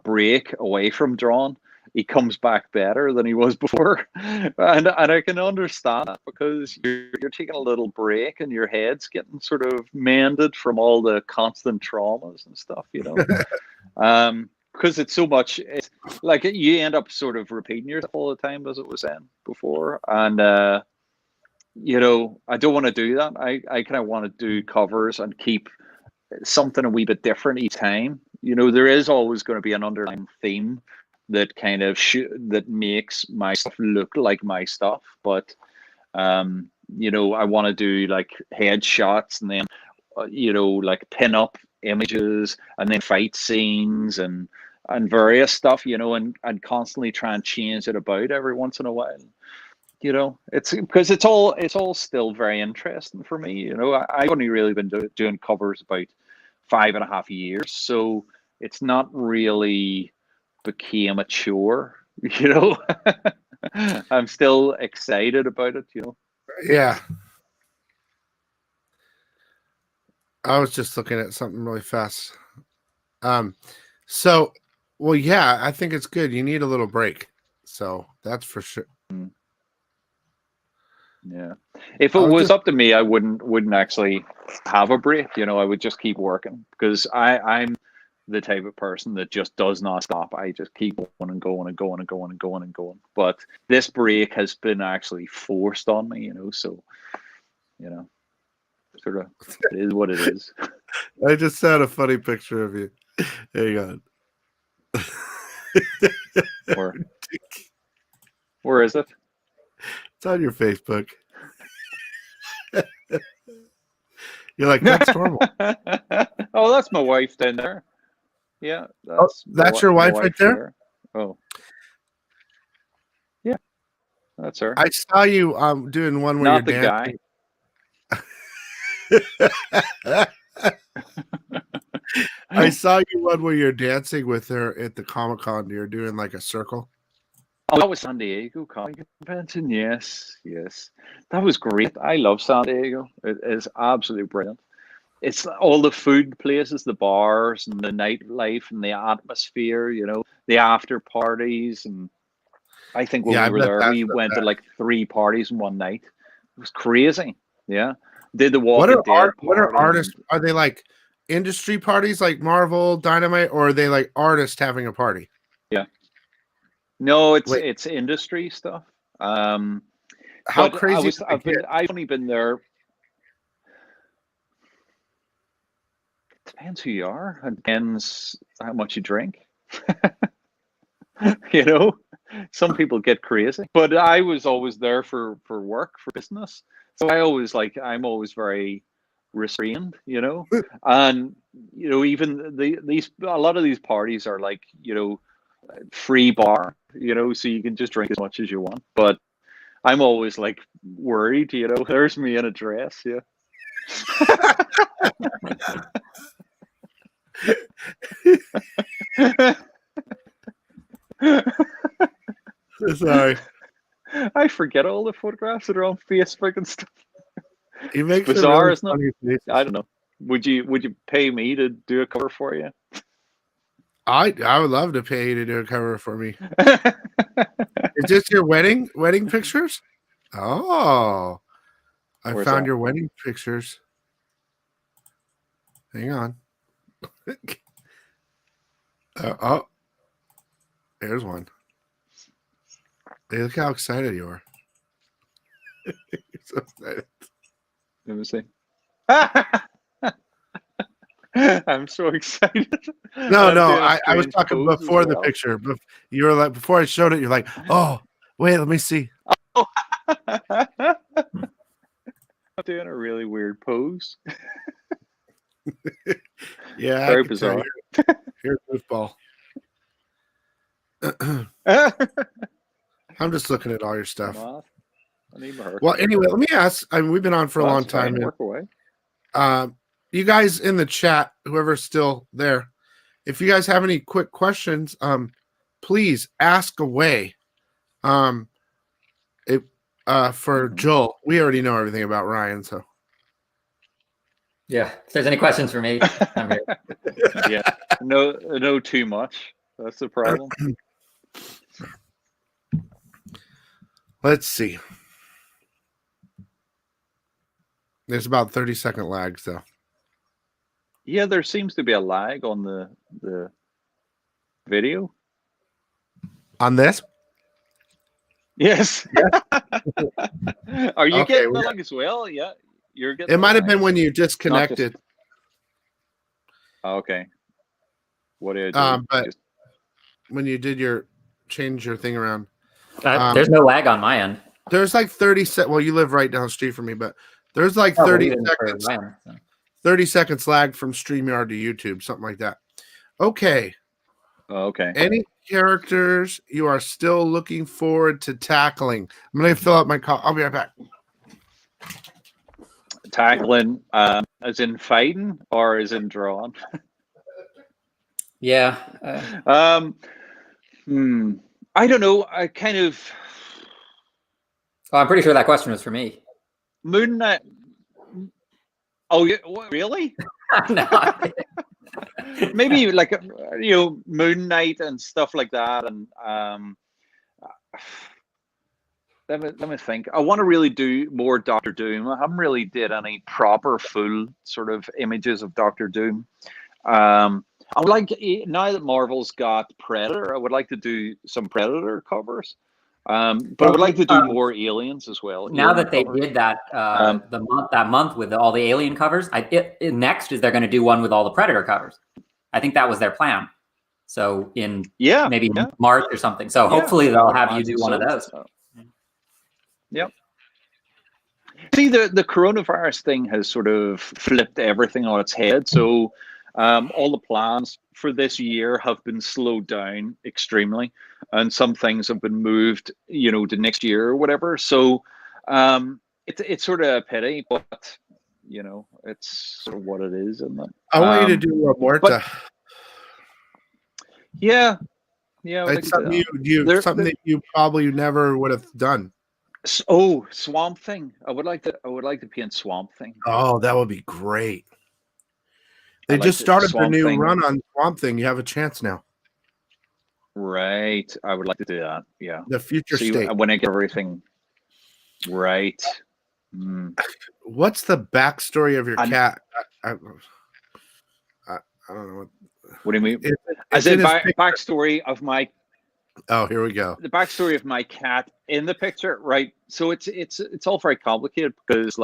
break away from drawing, he comes back better than he was before, and I can understand that because you're taking a little break and your head's getting sort of mended from all the constant traumas and stuff, because it's so much. It's like you end up sort of repeating yourself all the time, as it was saying before, and I don't want to do that. I kind of want to do covers and keep something a wee bit different each time. There is always going to be an underlying theme that kind of that makes my stuff look like my stuff. But I want to do like headshots and then like pin up images and then fight scenes and various stuff, and constantly try and change it about every once in a while. It's because it's all still very interesting for me. I've only really been doing covers about 5.5 years, so it's not really became a chore. I'm still excited about it. Yeah. I was just looking at something really fast. So, well, yeah, I think it's good. You need a little break. So that's for sure. Yeah. If it was up to me, I wouldn't actually have a break. I would just keep working because I'm the type of person that just does not stop. I just keep going and going and going and going and going and going. But this break has been actually forced on me, so, sort of it is what it is. I just had a funny picture of you. Hang on. Where is it? It's on your Facebook. You're like, that's normal. Oh, that's my wife down there. Yeah. That's your wife right there? Oh. Yeah. That's her. I saw you doing one where Not you're the dancing. I saw you one where you're dancing with her at the Comic-Con. You're doing like a circle. Oh, that was San Diego Comic Convention. Yes. That was great. I love San Diego. It is absolutely brilliant. It's all the food places, the bars, and the nightlife, and the atmosphere. The after parties, and I think when we were there, we went to like 3 parties in one night. It was crazy. Yeah, did the Walking Dead. What are artists? Are they like industry parties, like Marvel, Dynamite, or are they like artists having a party? Yeah. No, it's industry stuff. How crazy? I've only been there. Depends who you are. It depends how much you drink. Some people get crazy, but I was always there for work, for business. So I'm always very restrained, and even these a lot of these parties are like free bar, so you can just drink as much as you want. But I'm always like worried, there's me in a dress, yeah. Sorry, I forget all the photographs that are on Facebook and stuff. It makes bizarre, really isn't it? I don't know. Would you pay me to do a cover for you? I would love to pay you to do a cover for me. Is this your wedding pictures? Oh, I found your wedding pictures. Hang on. Oh, there's one. Hey, look how excited you are. You're so excited. Let me see. I'm so excited. No, I was talking before the picture. But you were like, before I showed it, you're like, oh, wait, let me see. Oh. I'm doing a really weird pose. Yeah, very bizarre. Here's goofball. I'm just looking at all your stuff. Well, anyway, let me ask. We've been on for a long time. Work away. You guys in the chat, whoever's still there, if you guys have any quick questions, please ask away. For Joel, we already know everything about Ryan, so Yeah. If there's any questions for me, I'm here. Yeah, no, too much. That's the problem. Let's see. There's about 30-second lags though. Yeah, there seems to be a lag on the video. On this? Yes. Are you Okay, getting the lag as well? Yeah, you're getting. It might have been when you disconnected. Okay. What did I do? But when you did change your thing around. There's no lag on my end. There's like 30 seconds. Well, you live right down the street from me, but there's like 30 seconds. 30 seconds lag from StreamYard to YouTube, something like that. Okay. Okay. Any characters you are still looking forward to tackling? I'm going to fill out my call. I'll be right back. Tackling, as in fighting or as in drawing? Yeah. I don't know. I kind of. Oh, I'm pretty sure that question was for me. Moon Knight. Oh, what, really? No. Maybe like Moon Knight and stuff like that, and let me think. I want to really do more Doctor Doom. I haven't really did any proper full sort of images of Doctor Doom. I would like, now that Marvel's got Predator, I would like to do some Predator covers. But I would like to do more aliens as well. Now that they did that that month with all the alien covers, next is they're going to do one with all the Predator covers. I think that was their plan. So in maybe March or something. So hopefully they'll have you do one of those. Yep. See, the coronavirus thing has sort of flipped everything on its head. So all the plans for this year have been slowed down extremely, and some things have been moved, to next year or whatever. So it's sort of a pity, but it's sort of what it is, isn't it? I want you to do La Muerta. Yeah. It's something something that you probably never would have done. Oh, Swamp Thing. I would like to paint Swamp Thing. Oh, that would be great. They just started the new run on Swamp Thing. You have a chance now. Right. I would like to do that. Yeah. The future state. When I get everything right. What's the backstory of your cat? I don't know. What do you mean? As in backstory of my. Oh, here we go. The backstory of my cat in the picture, right? So it's all very complicated because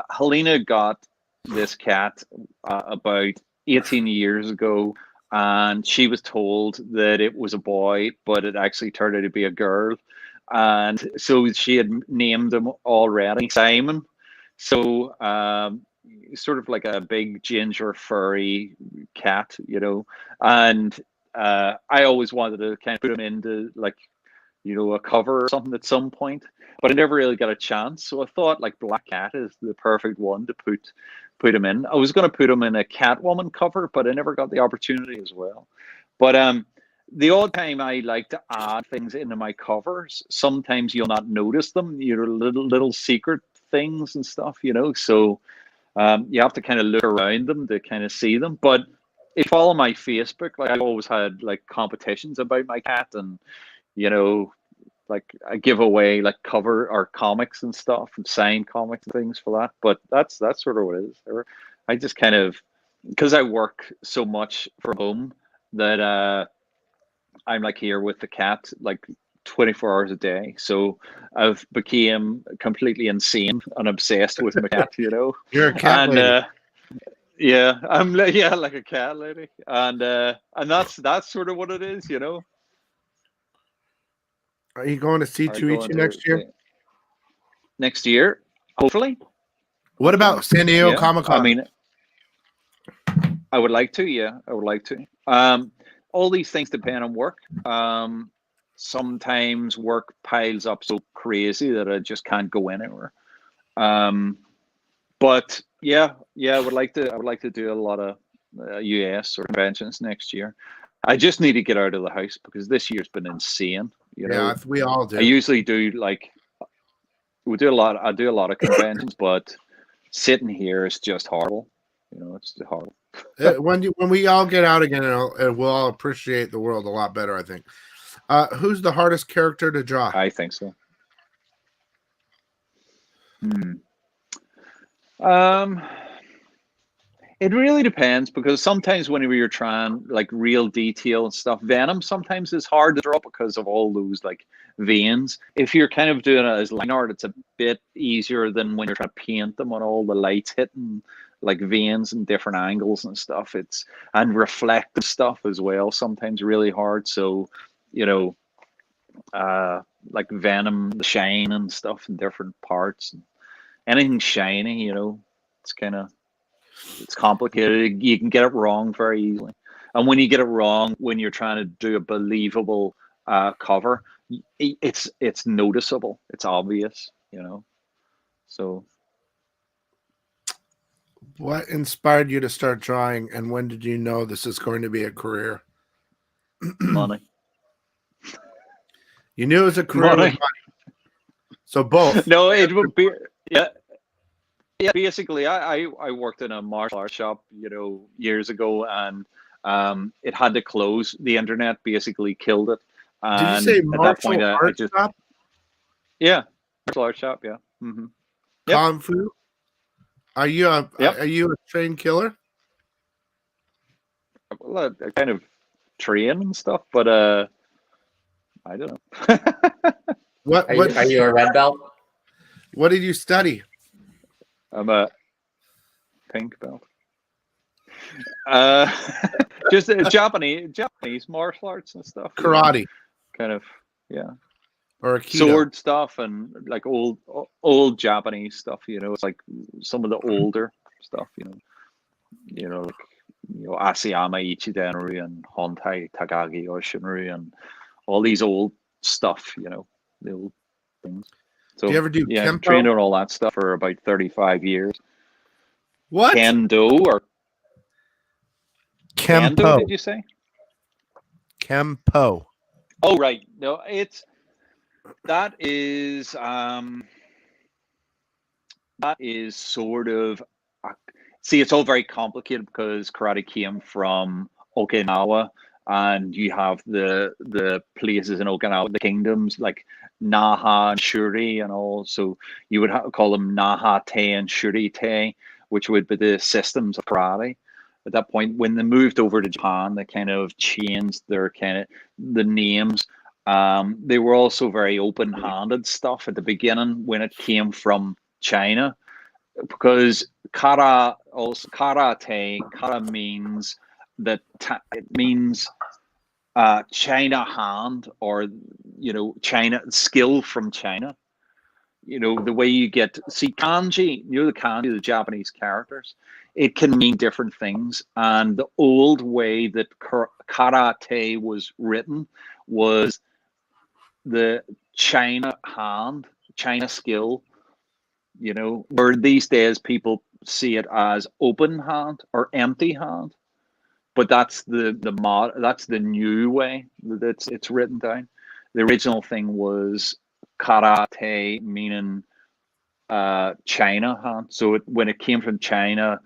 Helena got this cat about 18 years ago, and she was told that it was a boy, but it actually turned out to be a girl, and so she had named him already Simon. So sort of like a big ginger furry cat, and I always wanted to kind of put him into a cover or something at some point, but I never really got a chance. So I thought Black Cat is the perfect one to put him in. I was going to put him in a Catwoman cover, but I never got the opportunity as well. But the odd time I like to add things into my covers, sometimes you'll not notice them, little secret things and stuff, so you have to kind of look around them to kind of see them. But if you follow my Facebook, I always had competitions about my cat, and I give away cover or comics and stuff, and signed comics and things for that. But that's sort of what it is. I just kind of, because I work so much from home that I'm here with the cat 24 hours a day. So I've became completely insane and obsessed with my cat. You're a cat lady. Yeah, I'm like a cat lady, and that's sort of what it is. Are you going to C2E2 next year? Next year, hopefully. What about San Diego Comic-Con? I mean, I would like to. Yeah, I would like to. All these things depend on work. Sometimes work piles up so crazy that I just can't go anywhere. But yeah, I would like to do a lot of US or conventions next year. I just need to get out of the house because this year's been insane. Yeah, we all do. I usually do I do a lot of conventions, but sitting here is just horrible. You know, it's hard. When we all get out again, we'll all appreciate the world a lot better, I think. Who's the hardest character to draw? I think so. It really depends, because sometimes whenever you're trying like real detail and stuff, Venom sometimes is hard to draw because of all those like veins. If you're kind of doing it as line art, it's a bit easier than when you're trying to paint them on all the lights hitting like veins and different angles and stuff. And reflective stuff as well, sometimes really hard. So, you know, like Venom, the shine and stuff in different parts. Anything shiny, you know, it's complicated. You can get it wrong very easily. And when you get it wrong, when you're trying to do a believable cover, it's noticeable. It's obvious, you know. So, what inspired you to start drawing, and when did you know this is going to be a career? money. You knew it was a career with money. So both. No, it would be, yeah. Yeah, basically, I worked in a martial arts shop, you know, years ago, and it had to close. The internet basically killed it. And did you say at that point, martial arts shop? Yeah, martial arts shop. Yeah. Mm-hmm. Yep. Kung Fu. Are you a trained killer? Well, I kind of train and stuff, but I don't know. Are you a red belt? What did you study? I'm a pink belt. Just Japanese martial arts and stuff. Karate. Kind of, yeah. Or Aikido. Sword stuff and like old Japanese stuff. You know, it's like some of the older stuff. Like Asayama Ichidenri and Hontai Takagi Oshinri and all these old stuff. You know, the old things. So, do you ever do Kempo? I've trained on all that stuff for about 35 years. What? Kendo or Kempo? Kendo, did you say? Kempo. Oh, right. No, that is sort of see, it's all very complicated because karate came from Okinawa, and you have the places in Okinawa, the kingdoms like Naha and Shuri, and all. So you would call them Naha Te and Shuri Te, which would be the systems of karate. At that point, when they moved over to Japan, they kind of changed their the names. They were also very open-handed stuff at the beginning when it came from China, because kara means that it means China hand, or China skill from China. The way you get kanji, the kanji, the Japanese characters, it can mean different things. And the old way that karate was written was the China hand, China skill, where these days people see it as open hand or empty hand. But that's that's the new way that it's written down. The original thing was karate, meaning China hand. So when it came from China,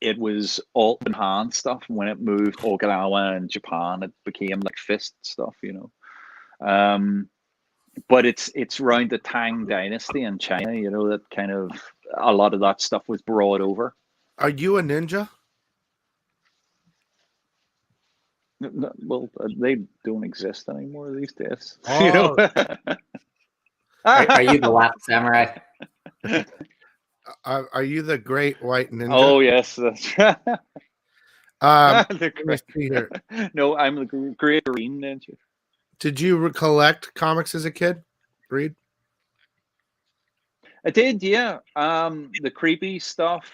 it was open hand stuff. When it moved Okinawa and Japan, it became like fist stuff, But it's around the Tang Dynasty in China, that kind of a lot of that stuff was brought over. Are you a ninja? No, well, they don't exist anymore these days. Oh. Are you the last samurai? Are you the great white ninja? Oh yes, that's right. Let me see here. No, I'm the great green ninja. Did you collect comics as a kid, Reed? I did, yeah. The creepy stuff,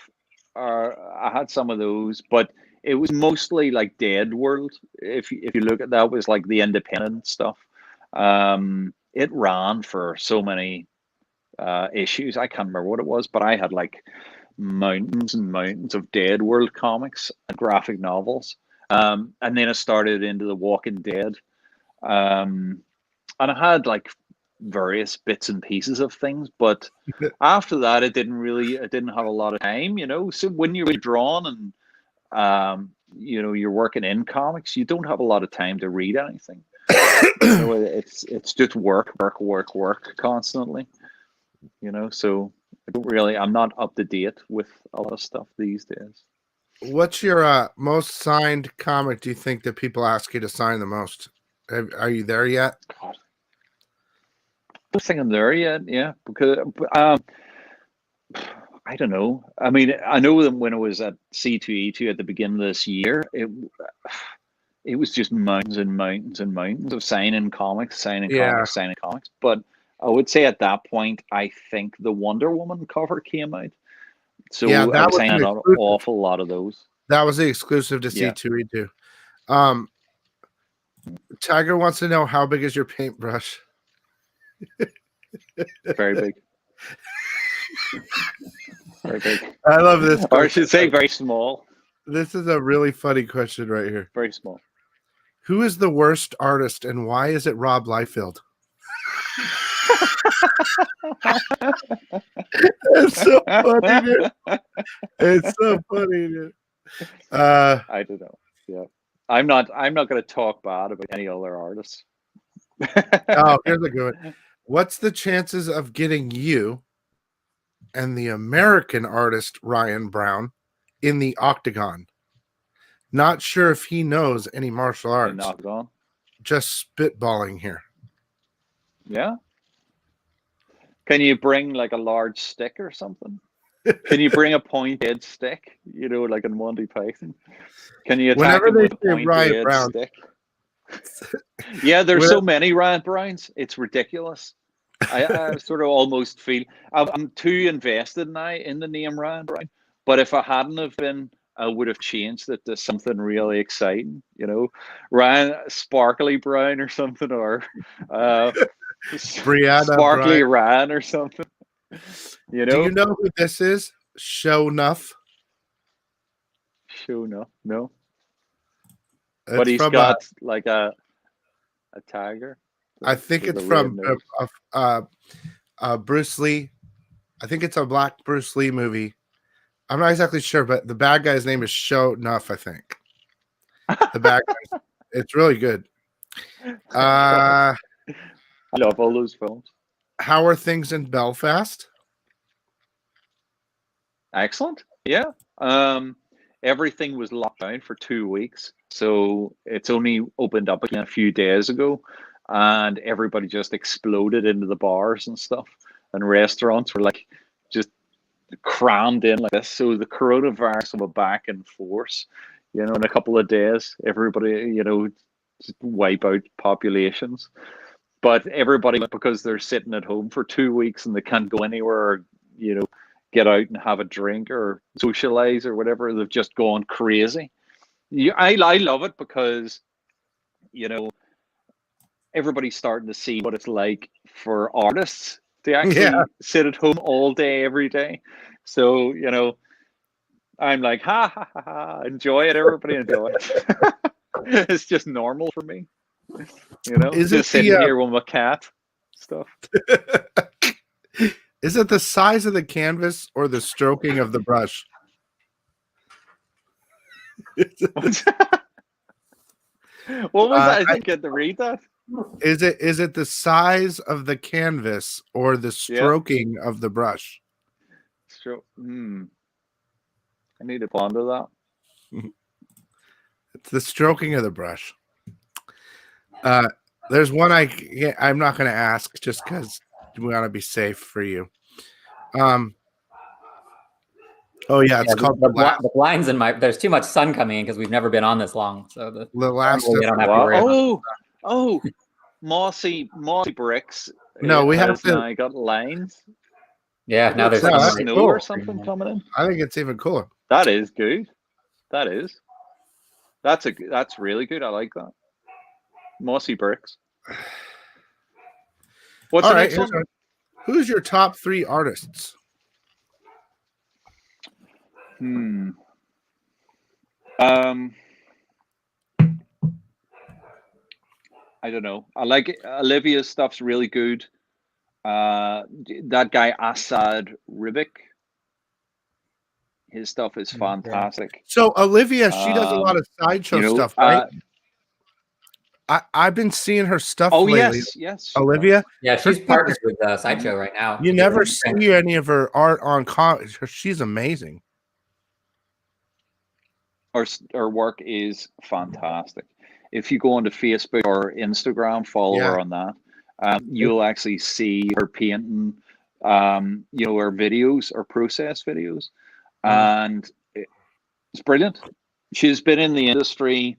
I had some of those, but it was mostly like Dead World. If you look at that, was like the independent stuff. It ran for so many issues. I can't remember what it was, but I had like mountains and mountains of Dead World comics and graphic novels. And then I started into The Walking Dead. And I had like various bits and pieces of things. But after that, I didn't have a lot of time, you know. So when you're drawn and you know, you're working in comics, you don't have a lot of time to read anything. You know, it's just work constantly. You know, so I'm not up to date with a lot of stuff these days. What's your most signed comic? Do you think that people ask you to sign the most? Are you there yet? God. I don't think I'm there yet. Yeah, because I don't know. I mean, I know that when I was at C2E2 at the beginning of this year, it was just mountains and mountains and mountains of signing comics. But I would say at that point, I think the Wonder Woman cover came out. So Yeah, I that was was signing an an exclusive. awful lot of those. That was the exclusive to Yeah. C2E2. Tiger wants to know, how big is your paintbrush? Very big. Very big. I love this. Or I should say very small. This is a really funny question right here. Very small. Who is the worst artist and why is it Rob Liefeld? It's so funny, dude. It's so funny, dude. I don't know. Yeah. I'm not going to talk bad about any other artists. Oh, here's a good one. What's the chances of getting you and the American artist Ryan Brown in the octagon? Not sure if he knows any martial arts. Octagon. Just spitballing here. Yeah. Can you bring like a large stick or something? Can you bring a pointed stick? You know, like in Monty Python. Can you attack him with a pointed stick? Yeah, there's so many Ryan Browns. It's ridiculous. I sort of almost feel I'm too invested now in the name Ryan Brown. But if I hadn't have been, I would have changed it to something really exciting. You know, Ryan Sparkly Brown or something, or Sparkly Ryan or something. You know? Do you know who this is? Show Nuff. Show Nuff, no. It's but he's got like a tiger. I think it's from Bruce Lee. I think it's a black Bruce Lee movie. I'm not exactly sure, but the bad guy's name is Show Nuff, I think. The bad guy. It's really good. I love all those films. How are things in Belfast? Excellent. Yeah. Everything was locked down for 2 weeks. So it's only opened up again a few days ago. And everybody just exploded into the bars and stuff. And restaurants were like just crammed in like this. So the coronavirus will be back in force. You know, in a couple of days, everybody, you know, just wipe out populations. But everybody, because they're sitting at home for 2 weeks and they can't go anywhere or, you know, get out and have a drink or socialize or whatever, they've just gone crazy. I love it because, you know, everybody's starting to see what it's like for artists to actually sit at home all day, every day. So, you know, I'm like, ha, ha, ha, ha, enjoy it, everybody enjoy it. It's just normal for me. You know, just sitting here with my cat stuff. Is it the size of the canvas or the stroking of the brush? What was that? I didn't get to read that. Is it the size of the canvas or the stroking of the brush? I need to ponder that. It's the stroking of the brush. There's one I'm not going to ask just because we want to be safe for you. Oh yeah, it's called the blinds in my. There's too much sun coming in because we've never been on this long. So the last. We don't have to worry about. mossy bricks. No, we have to. I got lines. Yeah, now there's like snow or something coming in. I think it's even cooler. That is good. That is. That's really good. I like that. Mossy bricks. What's the next one? Who's your top 3 artists? I don't know. I like it. Olivia's stuff's really good. That guy Assad Ribic, his stuff is fantastic. So Olivia, she does a lot of sideshow stuff, right? I've been seeing her stuff lately. Yes. Olivia, Yeah, she's partnered with Sideshow right now. you never see any of her art on comics. She's amazing. Her work is fantastic. If you go onto Facebook or Instagram, follow her on that. You'll actually see her painting, her videos or process videos, and it's brilliant. She's been in the industry,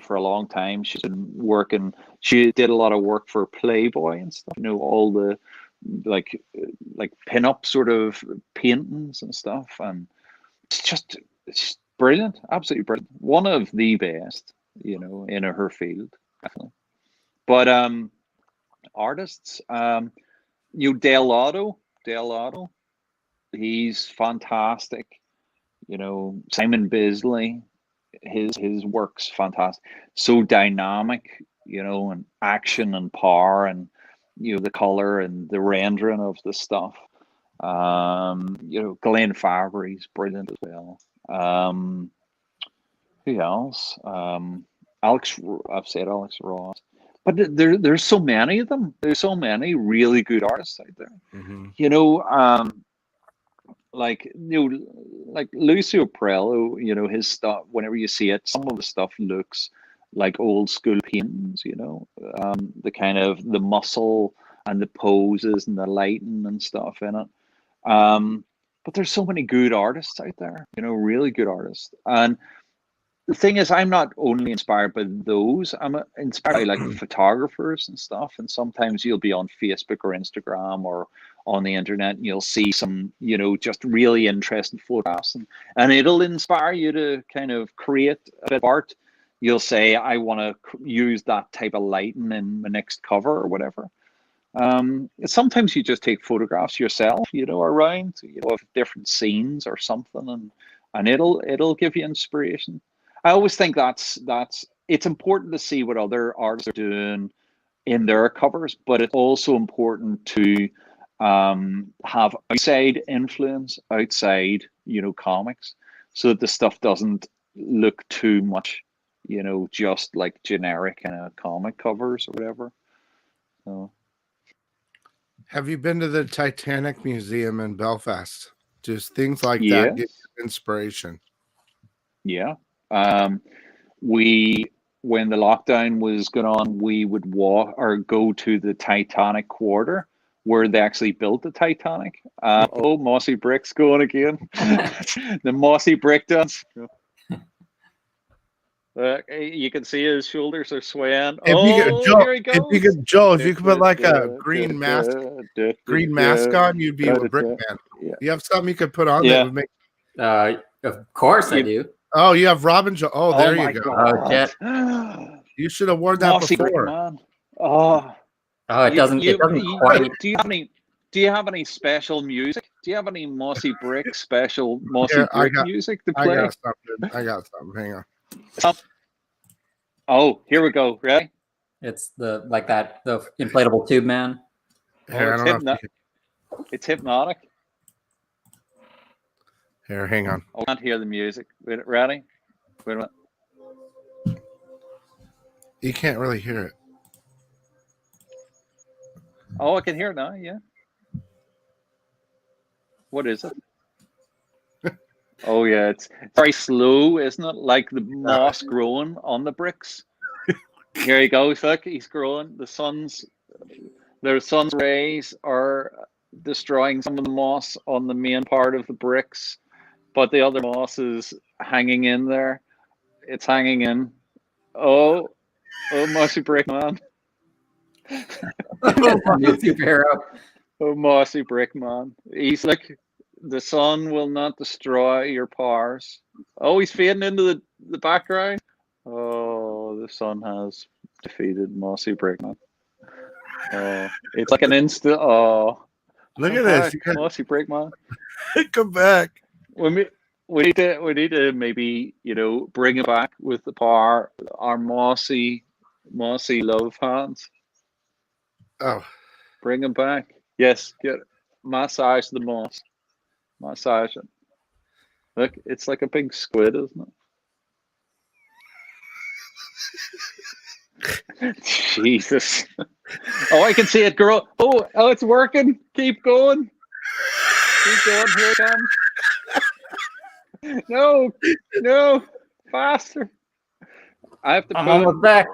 for a long time. She's been working. She did a lot of work for Playboy and stuff. All the like pin-up sort of paintings and stuff, and it's brilliant, absolutely brilliant. One of the best, in her field, definitely. But artists, Del Otto, he's fantastic. Simon Bisley, his work's fantastic. So dynamic, and action and power, and the color and the rendering of the stuff. Glenn Fabry's brilliant as well. Who else? I've said Alex Ross, but there's so many of them. There's so many really good artists out there. Like Lucio Prello, his stuff. Whenever you see it, some of the stuff looks like old school paintings. The kind of the muscle and the poses and the lighting and stuff in it. But there's so many good artists out there, really good artists. And the thing is, I'm not only inspired by those, I'm inspired by photographers and stuff. And sometimes you'll be on Facebook or Instagram or on the internet and you'll see some, just really interesting photographs, and it'll inspire you to kind of create a bit of art. You'll say, I want to use that type of lighting in my next cover or whatever. Sometimes you just take photographs yourself, around, of different scenes or something, and it'll give you inspiration. I always think that's it's important to see what other artists are doing in their covers, but it's also important to have outside influence, outside, comics, so that the stuff doesn't look too much, just like generic comic covers or whatever. So. Have you been to the Titanic Museum in Belfast? Just things like that give you inspiration. Yeah. When the lockdown was going on, we would walk or go to the Titanic Quarter where they actually built the Titanic. Mossy Brick's going again. The Mossy Brick dance. You can see his shoulders are swaying. Here he goes. Joel, if you could put like a green mask on, you'd be a brick man. Yeah. You have something you could put on that would make. Of course I do. Oh, you have Robin Joel. Oh, there you go. Oh, shit. You should have worn that Mossy before. Brick, man. It doesn't quite. Do you have any special music? Do you have any Mossy Brick special Mossy Brick music to play? I got something. Hang on. Oh, here we go. Ready? It's the inflatable tube man. It's hypnotic. Here, hang on. I can't hear the music. Ready? Wait a minute. You can't really hear it. Oh, I can hear it now. Yeah. What is it? Oh yeah, it's very slow, isn't it? Like the moss growing on the bricks. Here he goes, look, he's growing. The sun's rays are destroying some of the moss on the main part of the bricks, but the other moss is hanging in there. It's hanging in. Oh, Mossy Brick Man. New superhero. Oh, Mossy Brick Man. He's like, the sun will not destroy your powers. Oh, he's fading into the background. Oh, the sun has defeated Mossy Brick Man. Oh, it's like an instant. Oh, look at this, Mossy Brick Man. Come back. We need to maybe bring it back with the power. Our mossy love hands. Oh, bring him back. Yes, get massage the moss. Massage it. Look, it's like a big squid, isn't it? Jesus. Oh, I can see it grow. Oh, it's working. Keep going. Keep going. Here it comes. No, faster. I have to I'm put it. almost back.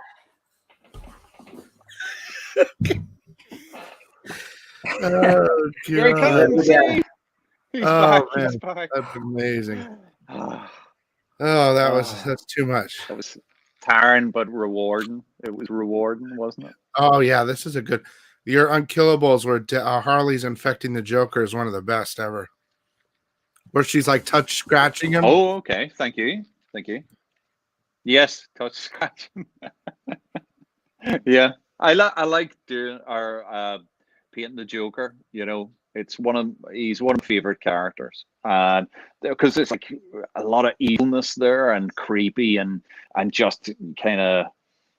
Oh Here he god! comes. Yeah. He's Oh back. man, He's back. that's amazing. Ah, Oh, ah, that's too much. that was tiring but rewarding. It was rewarding, wasn't it? Oh yeah, this is a good. Your Unkillables where Harley's infecting the Joker is one of the best ever. Where she's like touch scratching him. Oh, okay. Thank you. Thank you. Yes, touch scratching. Yeah, I like doing our painting the Joker. You know, he's one of my favorite characters, and because it's like a lot of evilness there and creepy and just kind of,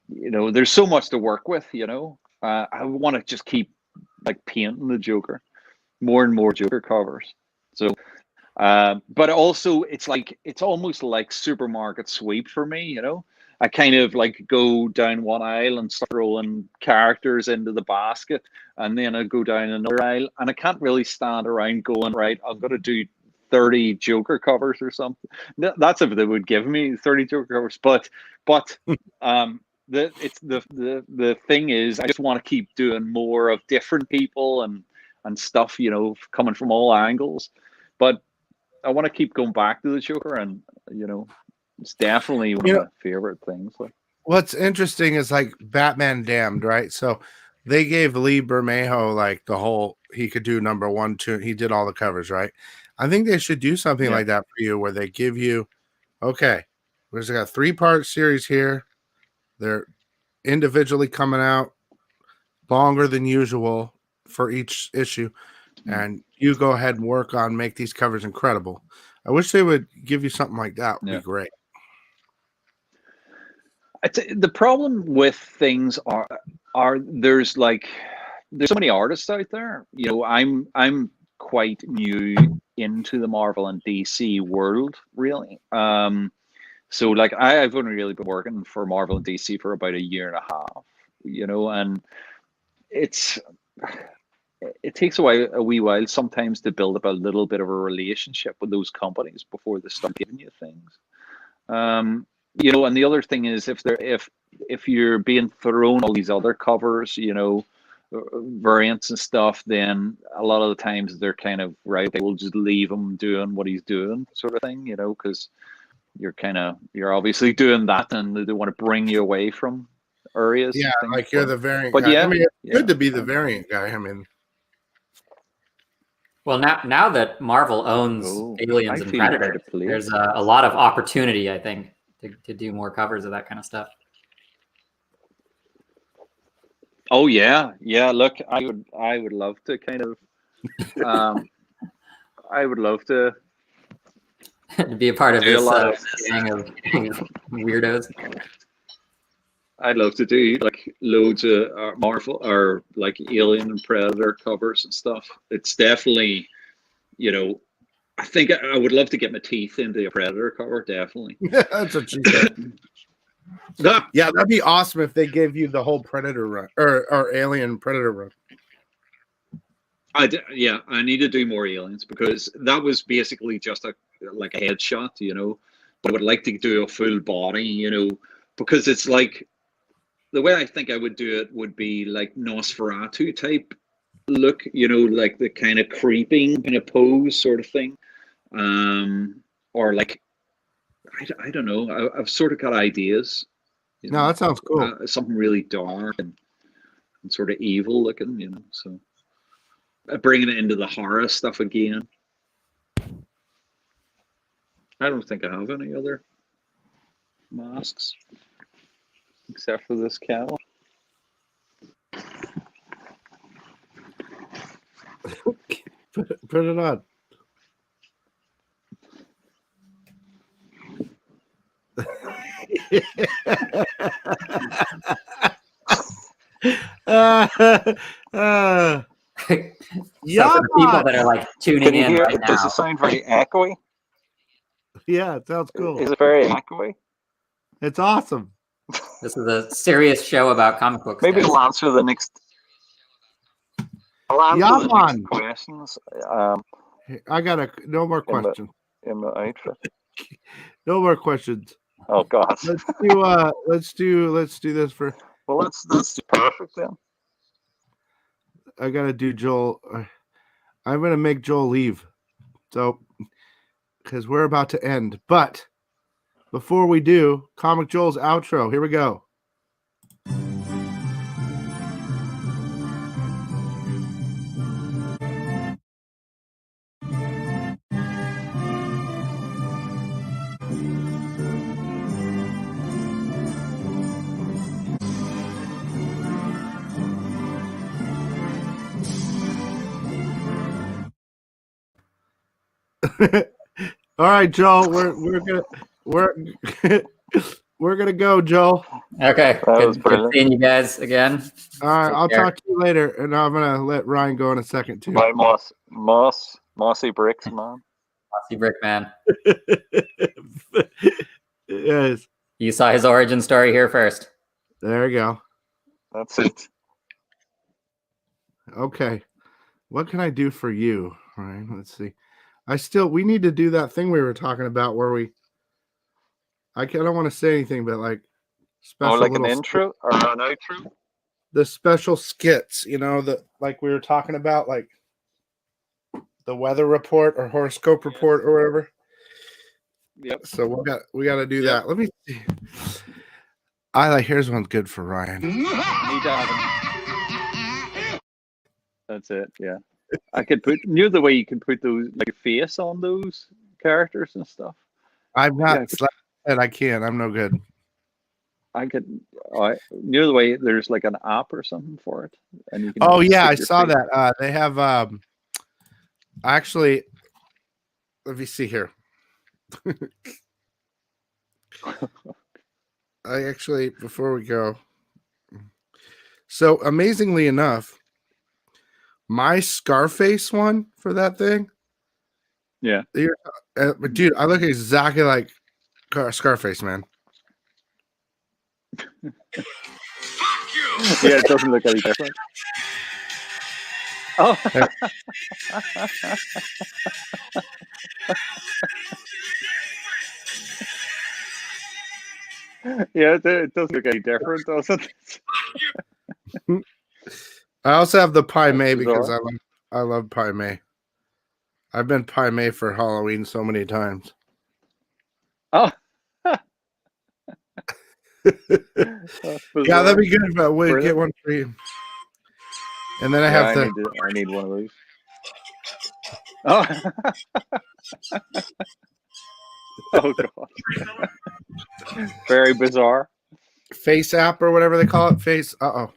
you know, there's so much to work with. You know, I want to just keep like painting the Joker, more and more Joker covers. So. But also, it's almost like supermarket sweep for me. You know, I kind of like go down one aisle and start throwing characters into the basket, and then I go down another aisle, and I can't really stand around going, right, I'm going to do 30 Joker covers or something. That's if they would give me 30 Joker covers, but the thing is, I just want to keep doing more of different people and stuff, you know, coming from all angles, but I want to keep going back to the Joker, and you know, it's definitely one You of know, my favorite things. Like, what's interesting is like Batman Damned, right? So they gave Lee Bermejo like the whole he could do number 1, 2. He did all the covers, right? I think they should do something yeah, like that for you where they give you, okay, we've got a 3-part series here. They're individually coming out longer than usual for each issue. And you go ahead and work on make these covers incredible. I wish they would give you something like that. Would yeah. be great. The problem with things are there's so many artists out there. You know, I'm quite new into the Marvel and DC world, really. So like I've only really been working for Marvel and DC for about a year and a half. You know, and it's it takes a wee while sometimes to build up a little bit of a relationship with those companies before they start giving you things. You know, and the other thing is if you're being thrown all these other covers, you know, variants and stuff, then a lot of the times they're kind of right. They will just leave him doing what he's doing, sort of thing, you know, because you're obviously doing that, and they want to bring you away from areas. Yeah, and things, like you're the variant but guy. yeah, I mean, it's yeah. good to be the variant guy. I mean, Well, now that Marvel owns Oh, Aliens I and feel out Predator, of place. there's a lot of opportunity, I think, to do more covers of that kind of stuff. Oh yeah, yeah. Look, I would love to kind of, I would love to To be a part of do a this lot of. gang of weirdos. I'd love to do like loads of Marvel or like Alien and Predator covers and stuff. It's definitely, you know, I think I would love to get my teeth into a Predator cover. Definitely. that's what she said. Yeah, that'd be awesome if they gave you the whole Predator run or Alien Predator run. Yeah, I need to do more Aliens because that was basically just a headshot, you know. But I would like to do a full body, you know, because it's like the way I think I would do it would be like Nosferatu type look, you know, like the kind of creeping kind of pose sort of thing, or like I don't know. I've sort of got ideas. You No, know, that sounds cool. something really dark and sort of evil looking, you know. So bringing it into the horror stuff again. I don't think I have any other masks except for this cow. Put it on. So for the people that are like tuning in right now, does it sound very echoey? Yeah, it sounds cool. Is it very echoey? It's awesome. this is a serious show about comic books. Maybe guys. I'll answer the next. I'll answer Yeah, the man. next questions. I got no more questions. In the outro. No more questions. Oh God. Let's do this for. Well, that's perfect then. I gotta do Joel. I'm gonna make Joel leave. So, because we're about to end. But before we do, Comic Joel's outro. Here we go. All right, Joel. We're gonna go, Joel. Okay, good seeing you guys again. All right, I'll talk to you later, and I'm gonna let Ryan go in a second too. Bye, mossy bricks, man. Mossy Brick Man. Yes. You saw his origin story here first. There you go. That's it. Okay. What can I do for you? All right, let's see. We need to do that thing we were talking about where I don't want to say anything, but like special like an intro or an outro? The special skits, like we were talking about, like the weather report or horoscope report or whatever. Yep. So we got to do that. Let me see. Here's one good for Ryan. That's it. Yeah. I could put the way you can put those like a face on those characters and stuff. I'm not. I can't. I'm no good. I could. The way there's like an app or something for it, and you can. Oh yeah, I saw that. They have. Actually, let me see here. Before we go. So amazingly enough, my Scarface one for that thing. Yeah. Dude, I look exactly like Scarface, man. Yeah, it doesn't look any different. Oh. Yeah, it doesn't look any different, does it? I also have the Pai Mei because I love Pai Mei. I've been Pai Mei for Halloween so many times. Oh. Yeah, that'd be good. But we'll get one for you. And then I need one of those. Oh. Oh God. Very bizarre. Face app or whatever they call it. Face. Oh,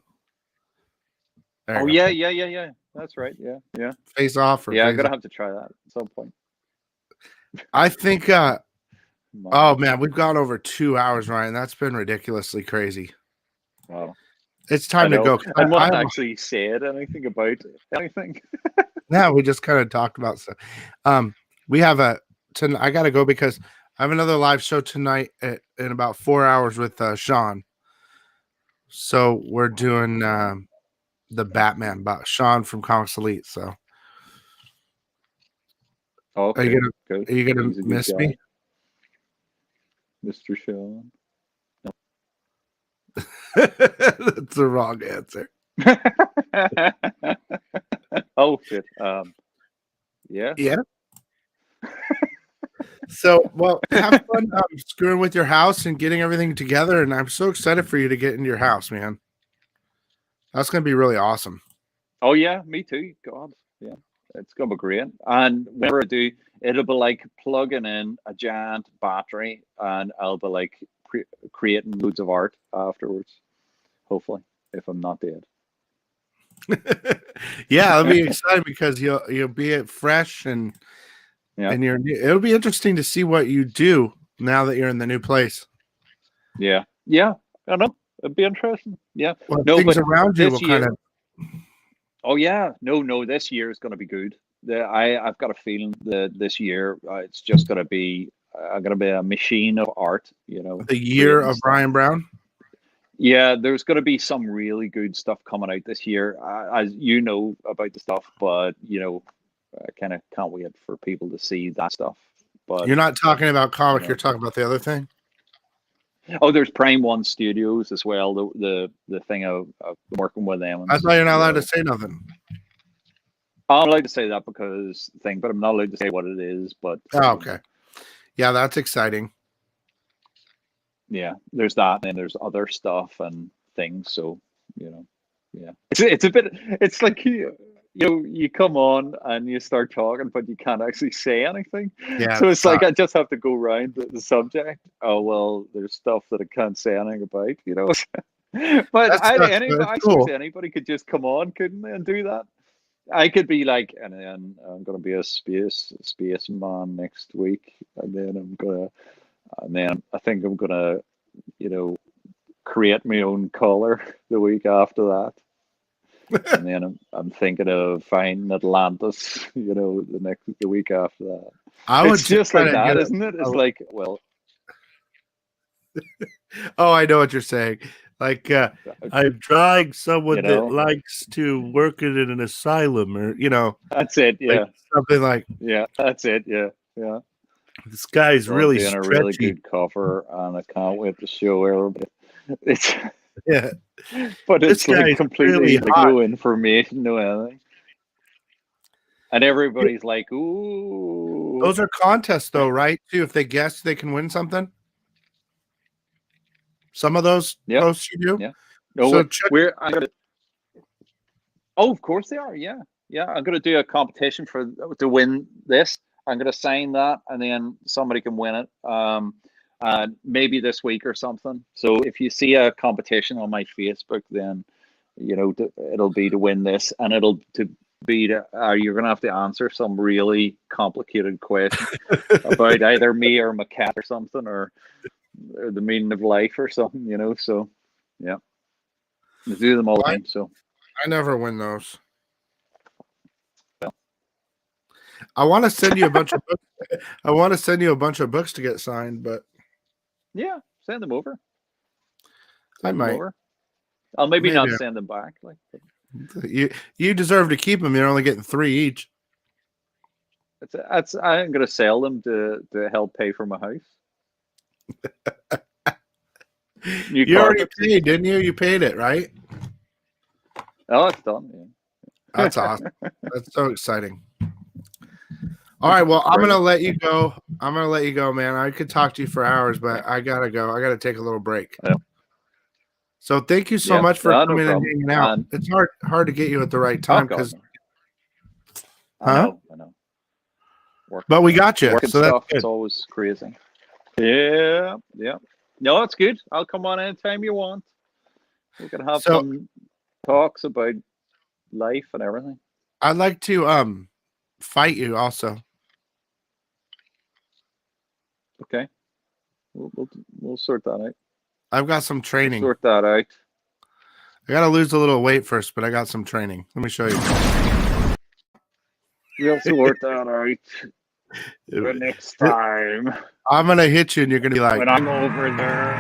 yeah. That's right. Yeah. Face off. I'm gonna have to try that at some point. I think. Oh man, we've gone over 2 hours, Ryan. That's been ridiculously crazy. Wow. It's time to go. I haven't actually said anything about anything. Yeah, we just kind of talked about stuff. We have I got to go because I have another live show tonight in about 4 hours with Sean. So we're doing the Batman, Sean from Comics Elite. So, okay. Are you gonna miss me, Mr. Sean? No. That's the wrong answer. Oh shit. Yeah. So, well, have fun screwing with your house and getting everything together. And I'm so excited for you to get into your house, man. That's going to be really awesome. Oh, yeah, me too. God, yeah, it's going to be great. And whenever I do, it'll be like plugging in a giant battery and I'll be like creating loads of art afterwards, hopefully, if I'm not dead. Yeah, I'll be excited because you'll be fresh and it'll be interesting to see what you do now that you're in the new place. Yeah, I know. It'd be interesting. Yeah. Well, things around you will kind of Oh yeah, no, this year is going to be good. I've got a feeling that this year it's just going to be a machine of art. The year creating of stuff. Brian Brown. Yeah, there's going to be some really good stuff coming out this year, as you know about the stuff. But I kind of can't wait for people to see that stuff. But You're not talking about comic. You're talking about the other thing. oh, there's Prime One Studios as well. The thing of working with them. I thought you're not allowed to say nothing. I'm allowed to say that because thing, but I'm not allowed to say what it is. But Oh, okay. Yeah, that's exciting. Yeah, there's that, and then there's other stuff and things. So yeah, it's a bit. It's like you come on and you start talking, but you can't actually say anything. Yeah, So it's like I just have to go around the subject. Oh well, there's stuff that I can't say anything about. But That sucks, but I it's cool. suppose anybody could just come on, couldn't they, and do that? I could be like, and then I'm gonna be a spaceman next week, and then I think I'm gonna, create my own color the week after that. And then I'm thinking of finding Atlantis, the week after that. It's just like that, isn't it? It's like, well, oh, I know what you're saying. Like, I'm drawing someone that likes to work in an asylum, or that's it. Yeah, like something like. Yeah, that's it. Yeah. This guy's really doing stretchy. A really good cover, and I can't wait to show everybody. It's yeah, but it's like completely really no information, no anything, and everybody's like, "Ooh." Those are contests, though, right? Too, if they guess, they can win something. Some of those posts you do. Yeah. No, so oh, of course they are. Yeah. I'm going to do a competition to win this. I'm going to sign that, and then somebody can win it. Maybe this week or something. So if you see a competition on my Facebook, then it'll be to win this, and it'll be you're going to have to answer some really complicated question about either me or my cat or something, or the meaning of life or something. So yeah, I do them all the time. So I never win those. I want to send you a bunch of books. I want to send you a bunch of books to get signed, but yeah, send them over. I might. I'll maybe not send them back. Like you deserve to keep them. You're only getting 3 each. I'm going to sell them to help pay for my house. You already paid, didn't you? You paid it, right? Oh, it's done. Yeah. That's awesome. That's so exciting. All right, well, I'm gonna let you go. Man. I could talk to you for hours, but I gotta go. I gotta take a little break. Yeah. So thank you so much for coming and hanging out. It's hard to get you at the right time because I know. But we got you. Working so that's stuff good. It's always crazy. Yeah. No, it's good. I'll come on anytime you want. We can have some talks about life and everything. I'd like to fight you also. Okay. We'll sort that out. I've got some training. We'll sort that out. I gotta lose a little weight first, but I got some training. Let me show you. We'll sort that out the next time. I'm gonna hit you, and you're gonna be like, when I'm over there.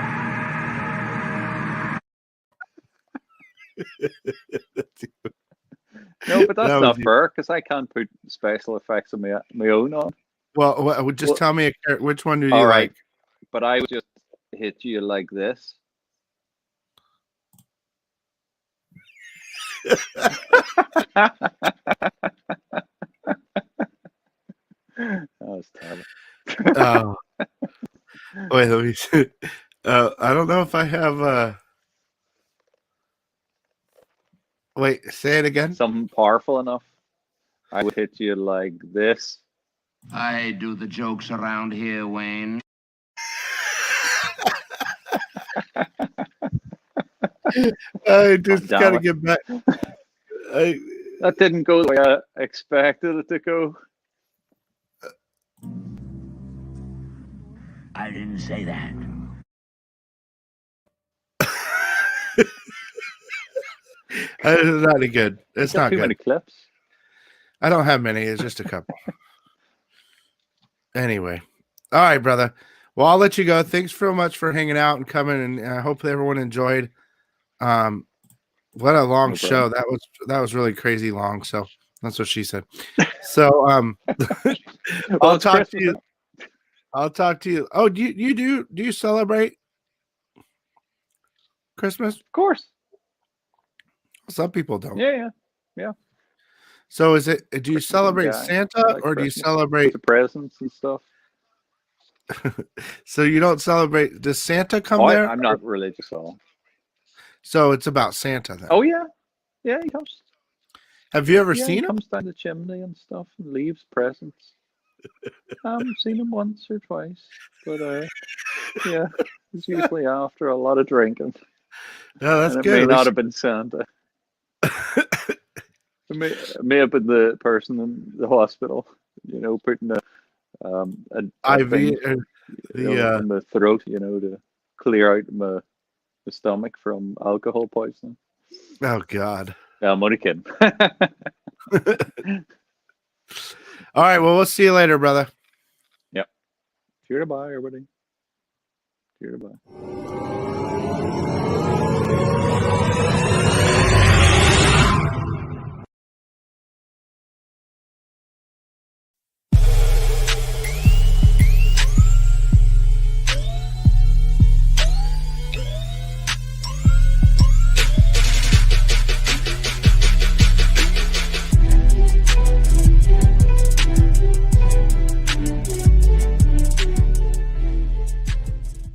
No, but that's not fair because I can't put special effects of my own on. Well, just tell me which one do you like? But I would just hit you like this. That was terrible. Wait, let me see. I don't know if I have. Wait, say it again. Something powerful enough. I would hit you like this. I do the jokes around here, Wayne. I just gotta get back. That didn't go the way I expected it to go. I didn't say that. It's not any good. It's Got not too good. many clips. I don't have many. It's just a couple. Anyway. All right, brother. Well, I'll let you go. Thanks so much for hanging out and coming, and I hope everyone enjoyed. What a long No show. problem. That was really crazy long. So that's what she said. So Well, I'll it's talk to Christmas. you. I'll talk to you. Oh, do you celebrate Christmas? Of course. Some people don't. Yeah. So is it? Do you Christmas celebrate guy. Santa I like or do you Christmas. celebrate? The presents and stuff. So you don't celebrate? Does Santa come Oh, there? I'm not religious at all. So it's about Santa then. Oh yeah, he comes. Have you ever Yeah, he seen him? comes down the chimney and stuff and leaves presents. I've seen him once or twice, but yeah, it's usually after a lot of drinking, Yeah, that's and it good. may At not least have been Santa. It may have been the person in the hospital, putting a IV thing, the in my throat, to clear out my stomach from alcohol poisoning. oh god. Yeah, I'm only kidding. All right, well, we'll see you later, brother. Yep. Cheer to bye, everybody. Cheer to bye.